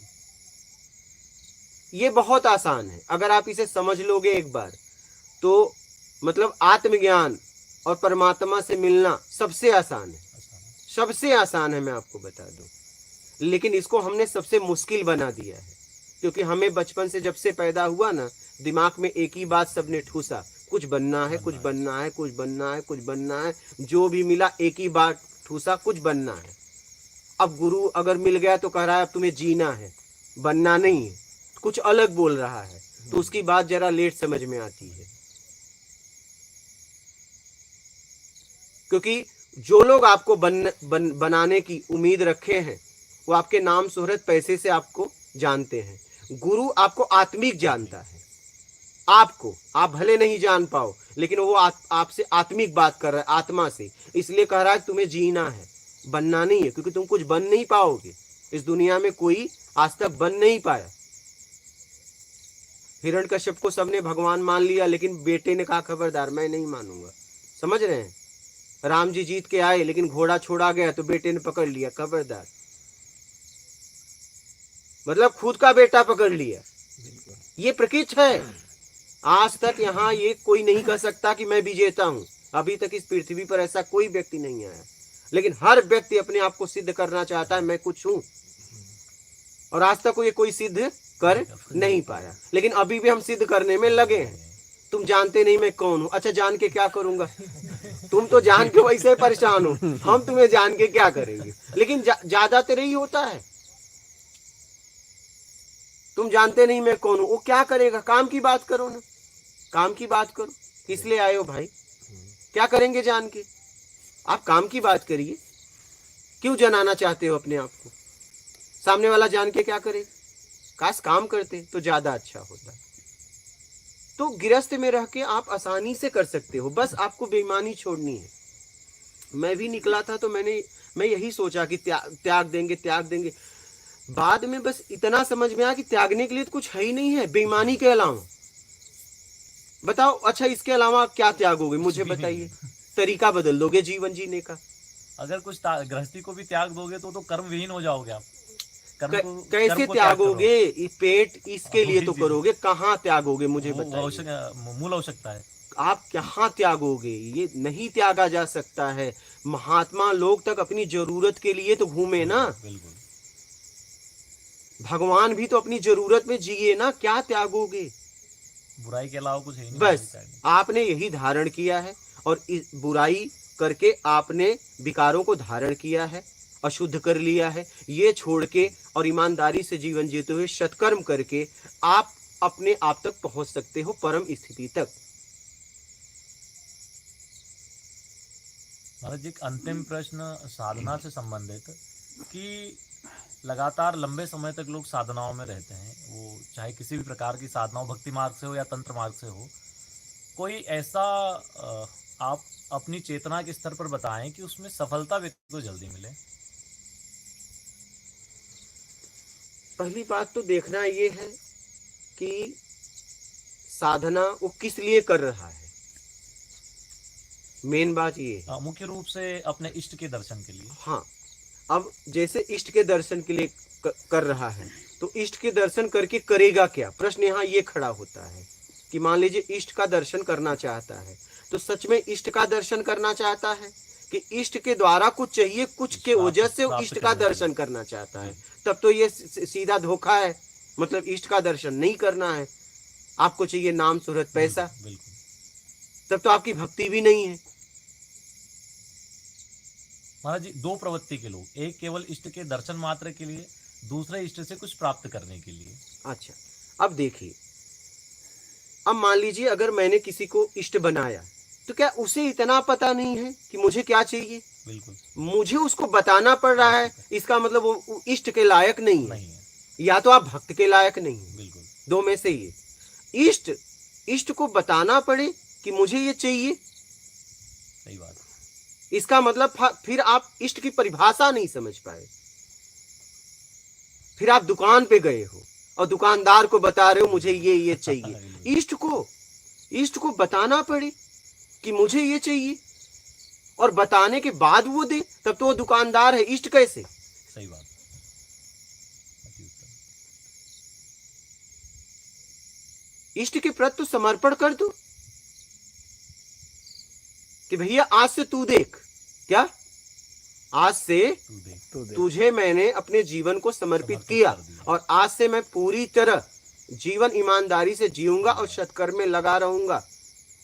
ये बहुत आसान है, अगर आप इसे समझ लोगे एक बार तो मतलब आत्मज्ञान और परमात्मा से मिलना सबसे आसान है, सबसे आसान है, मैं आपको बता दूं। लेकिन इसको हमने सबसे मुश्किल बना दिया है, क्योंकि हमें बचपन से जब से पैदा हुआ ना, दिमाग में एक ही बात सबने ठूसा, कुछ बनना है, कुछ बनना है, कुछ बनना है, कुछ बनना है। जो भी मिला एक ही बात ठूसा, कुछ बनना है। अब गुरु अगर मिल गया तो कह रहा है अब तुम्हें जीना है, बनना नहीं है, कुछ अलग बोल रहा है, तो उसकी बात जरा लेट समझ में आती है। क्योंकि जो लोग आपको बनाने की उम्मीद रखे हैं वो आपके नाम शोहरत पैसे से आपको जानते हैं। गुरु आपको आत्मिक जानता है, आपको आप भले नहीं जान पाओ, लेकिन वो आपसे आत्मिक बात कर रहा है, आत्मा से। इसलिए कह रहा है तुम्हें जीना है, बनना नहीं है, क्योंकि तुम कुछ बन नहीं पाओगे। इस दुनिया में कोई आज तक बन नहीं पाया। हिरण्यकश्यप को सबने भगवान मान लिया, लेकिन बेटे ने कहा खबरदार मैं नहीं मानूंगा। समझ रहे हैं? राम जी जीत के आए, लेकिन घोड़ा छोड़ा गया तो बेटे ने पकड़ लिया, खबरदार, मतलब खुद का बेटा पकड़ लिया। ये प्रकृति है। आज तक यहाँ ये कोई नहीं कह सकता कि मैं विजेता हूं। अभी तक इस पृथ्वी पर ऐसा कोई व्यक्ति नहीं आया, लेकिन हर व्यक्ति अपने आप को सिद्ध करना चाहता है, मैं कुछ हूं। और आज तक ये कोई सिद्ध कर नहीं पाया, लेकिन अभी भी हम सिद्ध करने में लगे हैं। तुम जानते नहीं मैं कौन हूं। अच्छा, जान के क्या करूंगा? तुम तो जान के वैसे परेशान हो, हम तुम्हें जान के क्या करेंगे? लेकिन ज्यादातर यही होता है, तुम जानते नहीं मैं कौन हूं। वो क्या करेगा? काम की बात करो ना, काम की बात करो। किस लिए आए हो भाई? क्या करेंगे जान के? आप काम की बात करिए। क्यों जनाना चाहते हो अपने आप को? सामने वाला जान के क्या करेगा? काश काम करते तो ज्यादा अच्छा होता। तो गिरस्त में रह के आप आसानी से कर सकते हो, बस आपको बेईमानी छोड़नी है। मैं भी निकला था तो मैं यही सोचा कि त्याग देंगे। बाद में बस इतना समझ में आया कि त्यागने के लिए तो कुछ है ही नहीं है बेईमानी के अलावा। बताओ, अच्छा इसके अलावा क्या त्यागोगे? मुझे बताइए। तरीका बदल दोगे जीवन जीने का। अगर कुछ गृहस्थी को भी त्याग दोगे तो कर्म विहीन हो जाओगे आप। कैसे त्यागोगे? पेट इसके लिए तो करोगे, कहाँ त्यागोगे? मुझे बताइए। मूल आवश्यकता है, आप कहाँ त्यागोगे? ये नहीं त्यागा जा सकता है। महात्मा लोग तक अपनी जरूरत के लिए तो घूमे ना। बिल्कुल। भगवान भी तो अपनी जरूरत में जिए ना, क्या त्यागोगे? बुराई के अलावा कुछ है नहीं। बस आपने यही धारण किया है, और इस बुराई करके आपने विकारों को धारण किया है, अशुद्ध कर लिया है। ये छोड़ के और ईमानदारी से जीवन जीते हुए सत्कर्म करके आप अपने आप तक पहुंच सकते हो, परम स्थिति तक। महाराज जी, एक अंतिम प्रश्न साधना से संबंधित, कि लगातार लंबे समय तक लोग साधनाओं में रहते हैं, वो चाहे किसी भी प्रकार की साधना हो, भक्ति मार्ग से हो या तंत्र मार्ग से हो, कोई ऐसा आप अपनी चेतना के स्तर पर बताएं कि उसमें सफलता व्यक्ति को जल्दी मिले। पहली बात तो देखना ये है कि साधना वो किस लिए कर रहा है। मेन बात ये है। मुख्य रूप से अपने इष्ट के दर्शन के लिए। हाँ, अब जैसे इष्ट के दर्शन के लिए कर रहा है, तो इष्ट के दर्शन करके करेगा क्या? प्रश्न यहाँ ये खड़ा होता है कि मान लीजिए इष्ट का दर्शन करना चाहता है, तो सच में इष्ट का दर्शन करना चाहता है कि इष्ट के द्वारा कुछ चाहिए, कुछ के वजह से इष्ट का दर्शन करना चाहता है? तब तो ये सीधा धोखा है। मतलब इष्ट का दर्शन नहीं करना है, आपको चाहिए नाम शोहरत पैसा, तब तो आपकी भक्ति भी नहीं है। महाराज जी, दो प्रवृत्ति के लोग, एक केवल इष्ट के दर्शन मात्र के लिए, दूसरे इष्ट से कुछ प्राप्त करने के लिए। अच्छा, अब देखिए, अब मान लीजिए अगर मैंने किसी को इष्ट बनाया, तो क्या उसे इतना पता नहीं है कि मुझे क्या चाहिए? बिल्कुल। मुझे उसको बताना पड़ रहा है, इसका मतलब वो इष्ट के लायक नहीं है। या तो आप भक्त के लायक नहीं है। बिल्कुल। दो में से ये। इष्ट को बताना पड़े कि मुझे ये चाहिए, सही बात। इसका मतलब फिर आप इष्ट की परिभाषा नहीं समझ पाए। फिर आप दुकान पे गए हो और दुकानदार को बता रहे हो मुझे ये चाहिए। इष्ट को बताना पड़े कि मुझे ये चाहिए, और बताने के बाद वो दे, तब तो वो दुकानदार है, इष्ट कैसे? सही बात। इष्ट के प्रति तो समर्पण कर दो कि भैया आज से तू देख, क्या आज से तू देख तो दे। तुझे मैंने अपने जीवन को समर्पित किया कर दिया। और आज से मैं पूरी तरह जीवन ईमानदारी से जीऊंगा और सत्कर्म में लगा रहूंगा।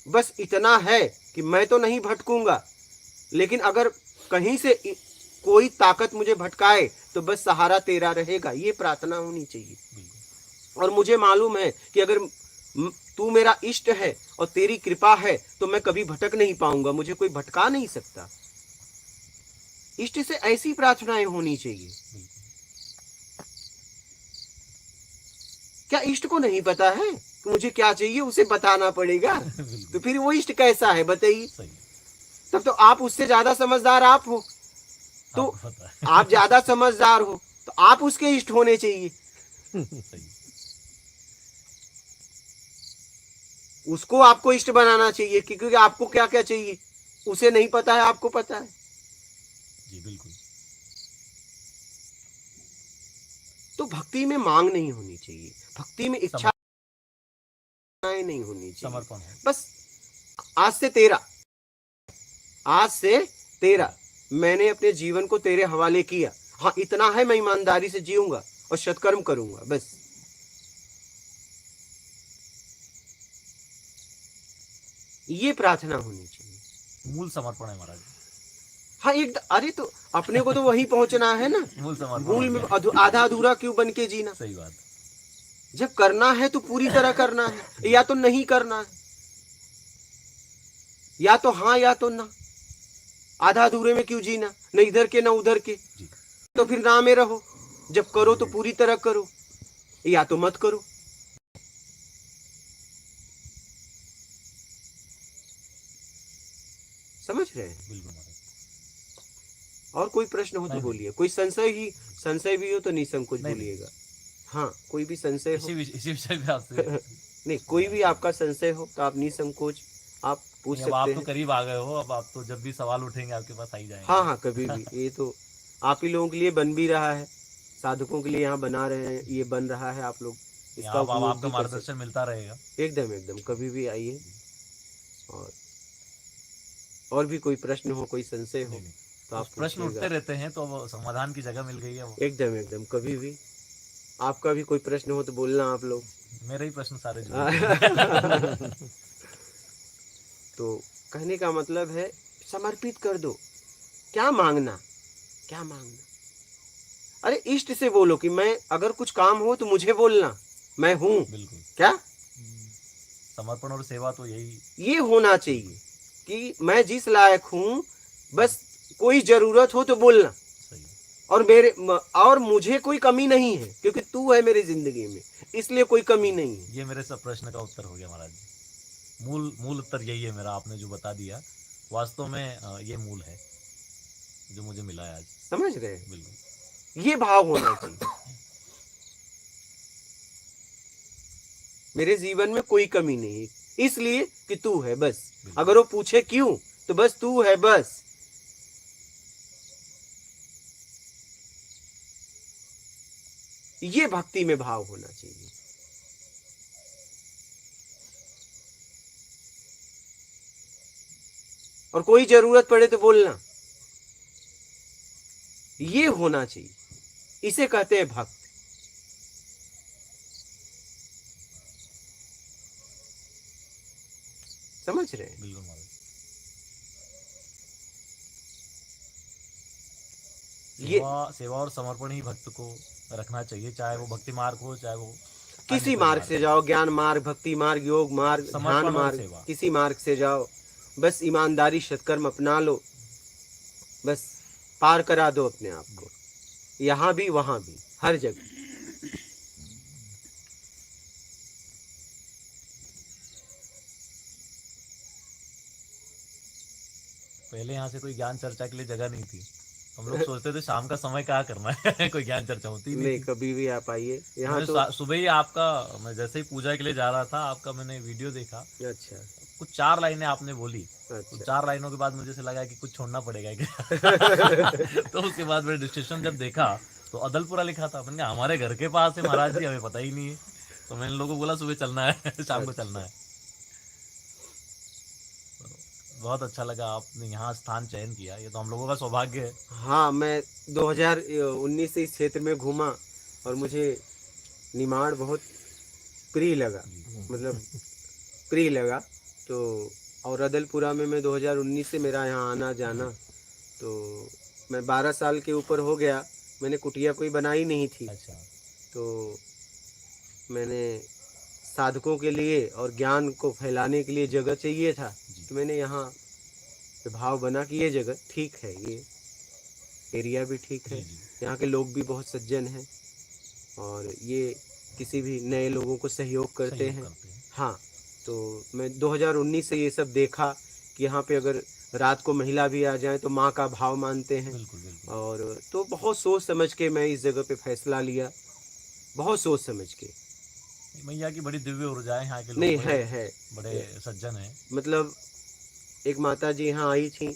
बस इतना है कि मैं तो नहीं भटकूंगा, लेकिन अगर कहीं से कोई ताकत मुझे भटकाए तो बस सहारा तेरा रहेगा। ये प्रार्थना होनी चाहिए। बिल्कुल। और मुझे मालूम है कि अगर तू मेरा इष्ट है और तेरी कृपा है तो मैं कभी भटक नहीं पाऊंगा, मुझे कोई भटका नहीं सकता। इष्ट से ऐसी प्रार्थनाएं होनी चाहिए। बिल्कुल। क्या इष्ट को नहीं पता है कि मुझे क्या चाहिए, उसे बताना पड़ेगा। बिल्कुल। तो फिर वो इष्ट कैसा है बताइए। सही है। तब तो आप उससे ज्यादा समझदार आप हो, तो आपको पता है। आप ज्यादा समझदार हो तो आप उसके इष्ट होने चाहिए। सही। उसको आपको इष्ट बनाना चाहिए क्योंकि आपको क्या क्या चाहिए उसे नहीं पता है, आपको पता है। जी बिल्कुल। तो भक्ति में मांग नहीं होनी चाहिए, भक्ति में इच्छा नहीं होनी चाहिए। समर्पण हो। बस आज से तेरा मैंने अपने जीवन को तेरे हवाले किया। हाँ इतना है, मैं ईमानदारी से जीऊंगा और सत्कर्म करूंगा। बस ये प्रार्थना होनी चाहिए। मूल समर्पण है महाराज। हाँ एक अरे तो अपने को तो वही पहुंचना है ना। मूल समर्पण मूल हो में गया। आधा अधूरा क्यों बन के जीना। सही बात। जब करना है तो पूरी तरह करना है, या तो नहीं करना है, या तो हाँ या तो ना। आधा अधूरे में क्यों जीना, न इधर के न उधर के। जी। तो फिर ना में रहो। जब करो तो पूरी तरह करो, या तो मत करो। समझ रहे हैं। बिल्कुल महाराज। और कोई प्रश्न हो तो नहीं। बोलिए, कोई संशय भी हो तो निसंकोच नहीं। बोलिएगा। हाँ कोई भी संशय हो इसी विषय पे आपसे नहीं कोई भी आपका संशय हो तो आप निसंकोच आप पूछ अब आप सकते तो हैं। करीब आ गए हो, अब आप तो जब भी सवाल उठेंगे आपके पास आ ही जाएंगे। हाँ हाँ कभी भी। ये तो आप ही लोगों के लिए बन भी रहा है, साधकों के लिए यहाँ बना रहे हैं, ये बन रहा है। आप लोग इसका यहाँ अब उपयोग आपका भी कर मार्गदर्शन मिलता रहेगा। सकते। एकदम कभी भी आइए। और भी कोई प्रश्न हो, कोई संशय हो नहीं, नहीं। तो आप कुछ प्रश्न पूछिएगा। उठते रहते हैं तो वो समाधान की जगह मिल गई है वो। एकदम कभी भी आपका भी कोई प्रश्न हो तो बोलना आप लोग। मेरे ही प्रश्न सारे जुड़े। तो कहने का मतलब है समर्पित कर दो। क्या मांगना। अरे इष्ट से बोलो कि मैं अगर कुछ काम हो तो मुझे बोलना, मैं हूं। बिल्कुल। क्या समर्पण और सेवा तो यही ये होना चाहिए कि मैं जिस लायक हूं, बस कोई जरूरत हो तो बोलना। सही है। और मुझे कोई कमी नहीं है क्योंकि तू है मेरी जिंदगी में, इसलिए कोई कमी नहीं है। ये मेरे सब प्रश्न का उत्तर हो गया महाराज जी। मूल उत्तर यही है मेरा, आपने जो बता दिया वास्तव में ये मूल है जो मुझे मिला है आज। समझ रहे हैं। बिल्कुल। ये भाव होना चाहिए। मेरे जीवन में कोई कमी नहीं है इसलिए कि तू है बस। अगर वो पूछे क्यों तो बस तू है बस। ये भक्ति में भाव होना चाहिए। और कोई जरूरत पड़े तो बोलना, ये होना चाहिए। इसे कहते हैं भक्त। समझ रहे हैं। बिल्कुल महाराज। ये सेवा और समर्पण ही भक्त को रखना चाहिए, चाहे वो भक्ति मार्ग हो चाहे वो किसी अन्य कोई मार्ग से जाओ, ज्ञान मार्ग, भक्ति मार्ग, योग मार्ग, समर्पण ध्यान और मार्ग, सेवा। किसी मार्ग से जाओ, बस ईमानदारी सत्कर्म अपना लो, बस पार करा दो अपने आप को, यहाँ भी वहां भी, हर जगह। पहले यहाँ से कोई ज्ञान चर्चा के लिए जगह नहीं थी। हम लोग सोचते थे शाम का समय क्या करना है। कोई ज्ञान चर्चा होती नहीं नहीं थी। कभी भी आप आइए यहाँ मैंने तो। सुबह ही आपका, मैं जैसे ही पूजा के लिए जा रहा था आपका मैंने वीडियो देखा। अच्छा कुछ 4 लाइनें आपने बोली। तो अच्छा 4 लाइनों के बाद मुझे से लगा कि कुछ छोड़ना पड़ेगा क्या। तो उसके बाद मैंने डिस्क्रिप्शन जब देखा तो अदलपुरा लिखा था। मैंने कहा हमारे घर के पास है महाराज जी, हमें पता ही नहीं है। तो मैंने लोगों को बोला सुबह चलना है शाम को चलना है। बहुत अच्छा लगा आपने यहाँ स्थान चयन किया, ये तो हम लोगों का सौभाग्य है। हाँ, मैं 2019 से इस क्षेत्र में घूमा और मुझे निमाड़ बहुत प्रिय लगा, मतलब प्रिय लगा। तो और अदलपुरा में मैं 2019 से मेरा यहाँ आना जाना, तो मैं 12 साल के ऊपर हो गया, मैंने कुटिया कोई बनाई नहीं थी। अच्छा, तो मैंने साधकों के लिए और ज्ञान को फैलाने के लिए जगह चाहिए था, तो मैंने यहाँ भाव बना कि ये जगह ठीक है, ये एरिया भी ठीक है, यहाँ के लोग भी बहुत सज्जन हैं और ये किसी भी नए लोगों को सहयोग करते हैं। हाँ, तो मैं 2019 से ये सब देखा कि यहाँ पे अगर रात को महिला भी आ जाए तो माँ का भाव मानते हैं। बिल्कुल बिल्कुल। और तो बहुत सोच समझ के मैं इस जगह पे फैसला लिया, बहुत सोच समझ के। मैया की बड़ी दिव्य ऊर्जा है यहाँ के लोग, नहीं है बड़े सज्जन हैं। मतलब एक माता जी यहाँ आई थी,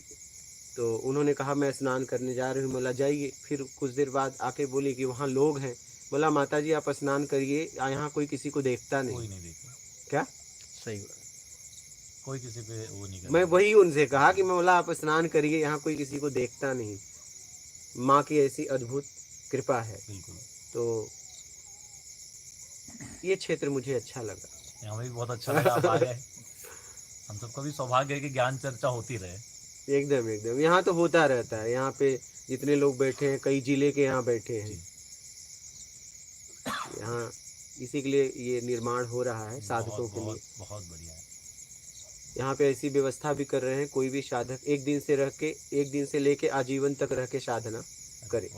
तो उन्होंने कहा मैं स्नान करने जा रही हूँ, बोला जाइए। फिर कुछ देर बाद आके बोली कि वहाँ लोग हैं, बोला माता जी आप स्नान करिए, यहाँ कोई किसी को देखता नहीं। कोई नहीं देखता। क्या सही बात। कोई किसी पे वो नहीं करता। मैं वही उनसे कहा कि मैं बोला आप स्नान करिए, यहाँ कोई किसी को देखता नहीं, माँ की ऐसी अद्भुत कृपा है। बिल्कुल। तो ये क्षेत्र मुझे अच्छा लगा। हमें भी बहुत अच्छा लगा आप आ गए। हम सबका भी सौभाग्य है कि ज्ञान चर्चा होती रहे। एकदम एकदम, यहाँ तो होता रहता है, यहाँ पे जितने लोग बैठे हैं कई जिले के यहाँ बैठे हैं, यहाँ इसी के लिए ये निर्माण हो रहा है साधकों के लिए। बहुत बढ़िया है। यहाँ पे ऐसी व्यवस्था भी कर रहे हैं, कोई भी साधक एक दिन से लेके आजीवन तक रह के साधना करे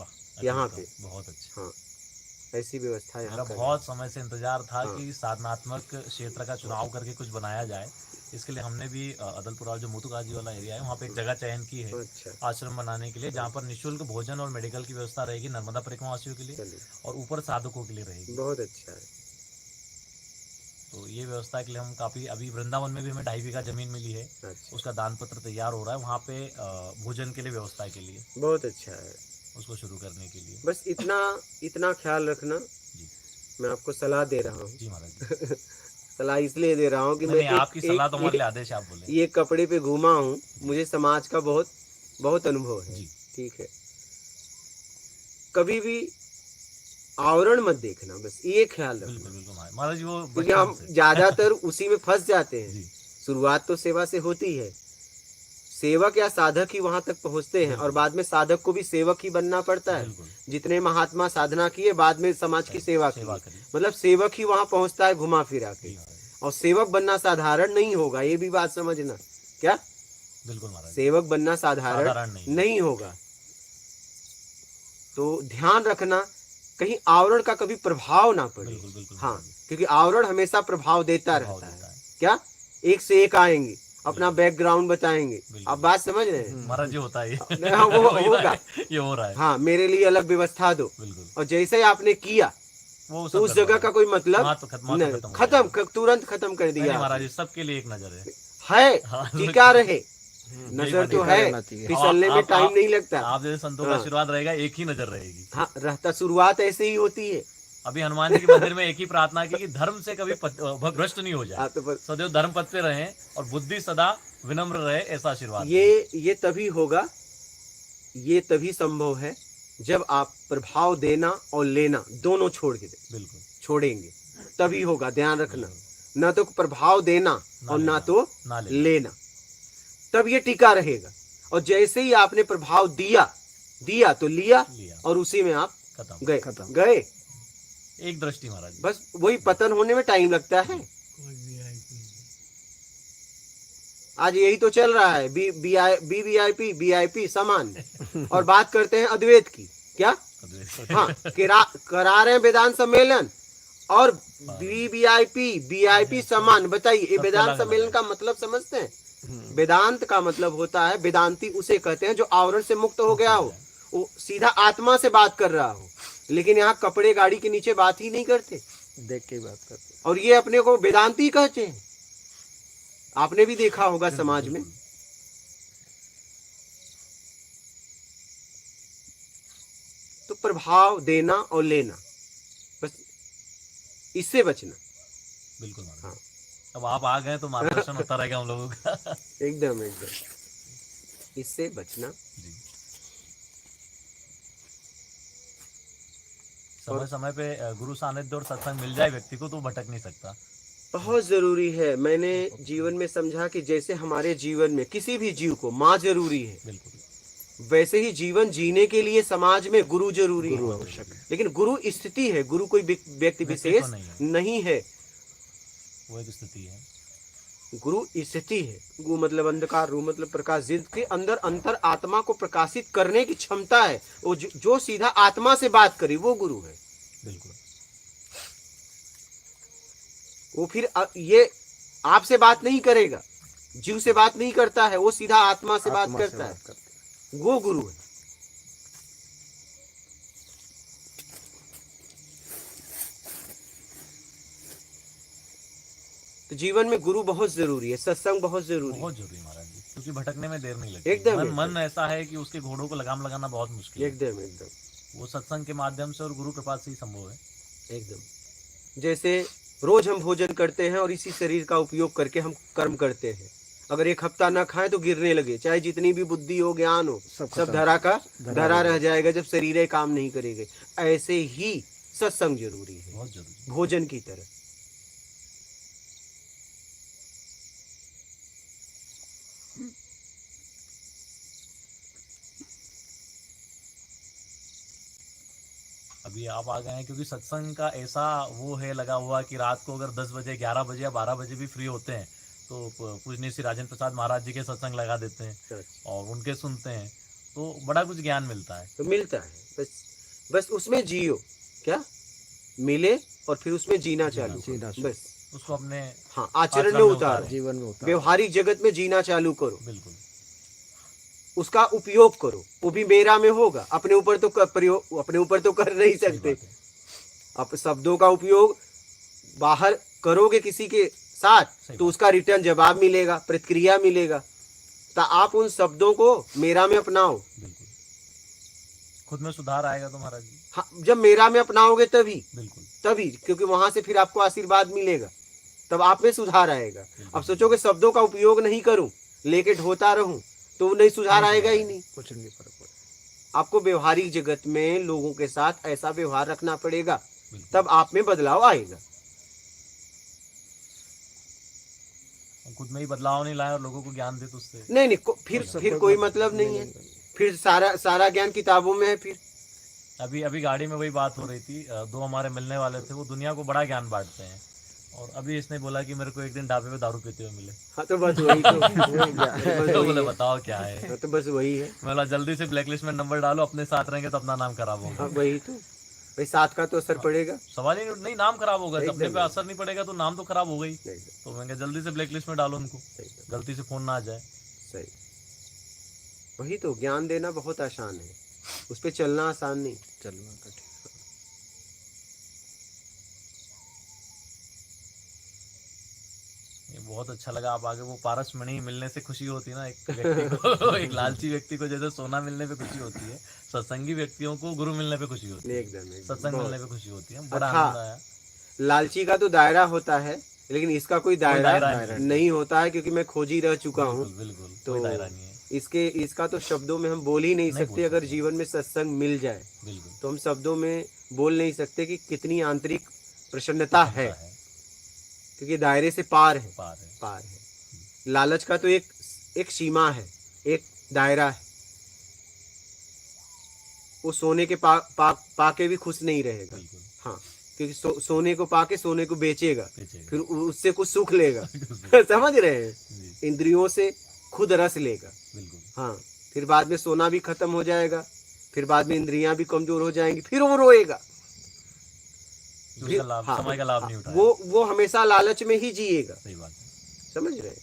यहाँ पे। बहुत अच्छा। हाँ, ऐसी व्यवस्था यहाँ मेरा बहुत समय से इंतजार था कि साधनात्मक क्षेत्र का चुनाव करके कुछ बनाया जाए। इसके लिए हमने भी अदलपुरा जो मुतुकाजी वाला एरिया है वहाँ पे एक जगह चयन की है। अच्छा। आश्रम बनाने के लिए, जहाँ पर निःशुल्क भोजन और मेडिकल की व्यवस्था रहेगी नर्मदा परिक्रमा वासियों के लिए और ऊपर साधकों के लिए रहेगी। बहुत अच्छा है। तो ये व्यवस्था के लिए हम काफी, अभी वृंदावन में भी हमें 2.5 बीघा जमीन मिली है। अच्छा। उसका दान पत्र तैयार हो रहा है, वहाँ पे भोजन के लिए व्यवस्था के लिए। बहुत अच्छा है उसको शुरू करने के लिए। बस इतना ख्याल रखना जी, मैं आपको सलाह दे रहा हूँ। जी महाराज। सलाह इसलिए दे रहा हूँ कि मैं आपकी सलाह तो हमारे लिए आदेश, आप बोले। ये कपड़े पे घूमा हूँ, मुझे समाज का बहुत अनुभव है। ठीक है, कभी भी आवरण मत देखना, बस ये ख्याल रखना। बिल्कुल महाराज, वो क्योंकि हम ज्यादातर उसी में फंस जाते हैं। शुरुआत तो सेवा से होती है, सेवक या साधक ही वहां तक पहुंचते हैं और बाद में साधक को भी सेवक ही बनना पड़ता है। जितने महात्मा साधना किए बाद में समाज की सेवा की, मतलब सेवक ही वहां पहुंचता है घुमा फिरा के। और सेवक बनना साधारण नहीं होगा, ये भी बात समझना। क्या? बिल्कुल महाराज, सेवक बनना साधारण नहीं होगा। तो ध्यान रखना कहीं आवरण का कभी प्रभाव ना पड़े। हाँ, क्योंकि आवरण हमेशा प्रभाव देता रहता है। क्या? एक से एक आएंगे, अपना बैकग्राउंड बताएंगे। आप बात समझ रहे हैं महाराज? जो होता है वो होगा, ये हो रहा है। हाँ, मेरे लिए अलग व्यवस्था दो। और जैसे ही आपने किया तो उस जगह का कोई मतलब खत्म, तुरंत खत्म कर दिया महाराज। सबके लिए एक नजर है, टिका रहे। नजर तो है, फिसलने में टाइम नहीं लगता। आप जैसे संतों का आशीर्वाद रहेगा, एक ही नजर रहेगी। हाँ, रहता शुरुआत ऐसे ही होती है। अभी हनुमान जी के मंदिर में एक ही प्रार्थना की कि धर्म से कभी भ्रष्ट नहीं हो जाए, सदैव धर्म पथ पे रहें और बुद्धि सदा विनम्र रहे, ऐसा आशीर्वाद। ये तभी होगा, ये तभी संभव है जब आप प्रभाव देना और लेना दोनों छोड़ के बिल्कुल छोड़ेंगे, तभी होगा। ध्यान रखना, न तो प्रभाव देना और ना तो लेना, तब ये टिका रहेगा। और जैसे ही आपने प्रभाव दिया तो लिया और उसी में आप गए। एक दृष्टि महाराज, बस वही पतन होने में टाइम लगता है। आज यही तो चल रहा है, वीवीआईपी समान और बात करते हैं अद्वैत की। क्या? हाँ, करा रहे हैं वेदांत सम्मेलन और वीवीआईपी समान। बताइए, ये वेदांत सम्मेलन का मतलब समझते हैं? वेदांत का मतलब होता है, वेदांती उसे कहते हैं जो आवरण से मुक्त हो गया हो, वो सीधा आत्मा से बात कर रहा हो। लेकिन यहाँ कपड़े गाड़ी के नीचे बात ही नहीं करते, देख के बात करते, और ये अपने को वेदांती कहते हैं। आपने भी देखा होगा समाज में। तो प्रभाव देना और लेना, बस इससे बचना। बिल्कुल महाराज। हाँ। अब आप आ गए तो मार्गदर्शन होता रहेगा हम लोगों का। एकदम एकदम इससे बचना। जी। समय और समय पे गुरु सानिध्य और सत्संग मिल जाए व्यक्ति को तो भटक नहीं सकता। बहुत जरूरी है। मैंने जीवन में समझा कि जैसे हमारे जीवन में किसी भी जीव को माँ जरूरी है, बिल्कुल वैसे ही जीवन जीने के लिए समाज में गुरु जरूरी गुरु है। आवश्यक है। लेकिन गुरु स्थिति है, गुरु कोई व्यक्ति विशेष नहीं है। वो एक स्थिति है। गुरु स्थिति है। गु मतलब अंधकार, रू मतलब प्रकाश, जिसके अंदर अंतर आत्मा को प्रकाशित करने की क्षमता है, वो जो सीधा आत्मा से बात करे वो गुरु है। बिल्कुल। वो फिर ये आपसे बात नहीं करेगा, जीव से बात नहीं करता है, वो सीधा आत्मा से बात करता है, वो गुरु है। तो जीवन में गुरु बहुत जरूरी है, सत्संग बहुत जरूरी है। बहुत जरूरी है महाराज जी, क्योंकि भटकने में देर नहीं लगती। एकदम मन ऐसा है कि उसके घोड़ों को लगाम लगाना बहुत मुश्किल है। एकदम एकदम वो सत्संग के माध्यम से और गुरु कृपा से ही संभव है। एकदम। जैसे रोज हम भोजन करते हैं और इसी शरीर का उपयोग करके हम कर्म करते हैं। अगर एक हफ्ता ना खाएं तो गिरने लगे, चाहे जितनी भी बुद्धि हो, ज्ञान हो, सब धरा का धरा रह जाएगा जब शरीर काम नहीं करेंगे। ऐसे ही सत्संग जरूरी है, बहुत जरूरी। भोजन की तरह। अभी आप आ गए हैं क्योंकि सत्संग का ऐसा वो है लगा हुआ कि रात को अगर 10 बजे 11 बजे या 12 बजे भी फ्री होते हैं तो पूजनीय श्री राजेंद्र प्रसाद महाराज जी के सत्संग लगा देते हैं और उनके सुनते हैं तो बड़ा कुछ ज्ञान मिलता है। तो मिलता है, बस उसमें जियो, क्या मिले और फिर उसमें जीना चालू, बस उसको अपने हाँ आचरण में उतारो, जीवन में उतारो, व्यवहारिक जगत में जीना चालू करो। बिल्कुल। उसका उपयोग करो, वो भी मेरा में होगा, अपने ऊपर तो प्रयोग अपने ऊपर तो कर नहीं सकते। आप शब्दों का उपयोग बाहर करोगे किसी के साथ तो उसका रिटर्न जवाब मिलेगा, प्रतिक्रिया मिलेगा। तो आप उन शब्दों को मेरा में अपनाओ, बिल्कुल खुद में सुधार आएगा तो महाराज जी। हाँ, जब मेरा में अपनाओगे तभी, बिल्कुल तभी, क्योंकि वहां से फिर आपको आशीर्वाद मिलेगा, तब आप में सुधार आएगा। अब सोचोगे शब्दों का उपयोग नहीं करूं, लेके ढोता रहूं, तो नहीं सुधार आएगा ही नहीं, कुछ नहीं फर्क पड़ेगा। आपको व्यवहारिक जगत में लोगों के साथ ऐसा व्यवहार रखना पड़ेगा, तब आप में बदलाव आएगा। खुद में ही बदलाव नहीं लाए और लोगों को ज्ञान दे तो उससे नहीं फिर कोई मतलब नहीं है, फिर सारा ज्ञान किताबों में है। फिर अभी गाड़ी में वही बात हो रही थी, दो हमारे मिलने वाले थे, वो दुनिया को बड़ा ज्ञान बांटते हैं और अभी इसने बोला कि मेरे को एक दिन ढाबे पे दारू पीते हुए मिले। हाँ तो बस वही तो बोले बताओ क्या है, तो बस वही है। बोला जल्दी से ब्लैकलिस्ट में नंबर डालो, अपने साथ रहेंगे तो अपना नाम खराब होगा। वही तो भाई, साथ का तो असर पड़ेगा, सवाल ही नहीं, नाम खराब होगा। अपने पे असर नहीं पड़ेगा तो नाम तो खराब हो गई। तो मैंने जल्दी से ब्लैकलिस्ट में डालो उनको, गलती से फोन ना आ जाए। सही, वही तो ज्ञान देना बहुत आसान है, उस पर चलना आसान नहीं, चलना कठिन। बहुत अच्छा लगा आप आगे। वो पारसमणि मिलने से खुशी होती है ना एक व्यक्ति को एक लालची व्यक्ति को जैसे सोना मिलने पे खुशी होती है, सत्संगी व्यक्तियों को गुरु मिलने पे खुशी होती है, एकदम सत्संग मिलने पे खुशी होती है। बड़ा आनंद आया। लालची का तो दायरा होता है, लेकिन इसका कोई दायरा नहीं होता है, क्योंकि मैं खोजी रह चुका हूँ। बिल्कुल तो कोई दायरा नहीं है। इसका तो शब्दों में हम बोल ही नहीं सकते। अगर जीवन में सत्संग मिल जाए तो हम शब्दों में बोल नहीं सकते कि कितनी आंतरिक प्रसन्नता है, क्योंकि दायरे से पार है, पार है। लालच का तो एक सीमा है, एक दायरा है। वो सोने के पाके भी खुश नहीं रहेगा। हाँ, क्योंकि सोने को पाके सोने को बेचेगा, फिर उससे कुछ सुख लेगा। समझ रहे हैं? इंद्रियों से खुद रस लेगा। हाँ, फिर बाद में सोना भी खत्म हो जाएगा, फिर बाद में इंद्रियां भी कमजोर हो जाएंगी, फिर वो रोएगा। समय का लाभ नहीं उठाएगा। वो हमेशा लालच में ही जिएगा। सही बात है। समझ रहे हैं?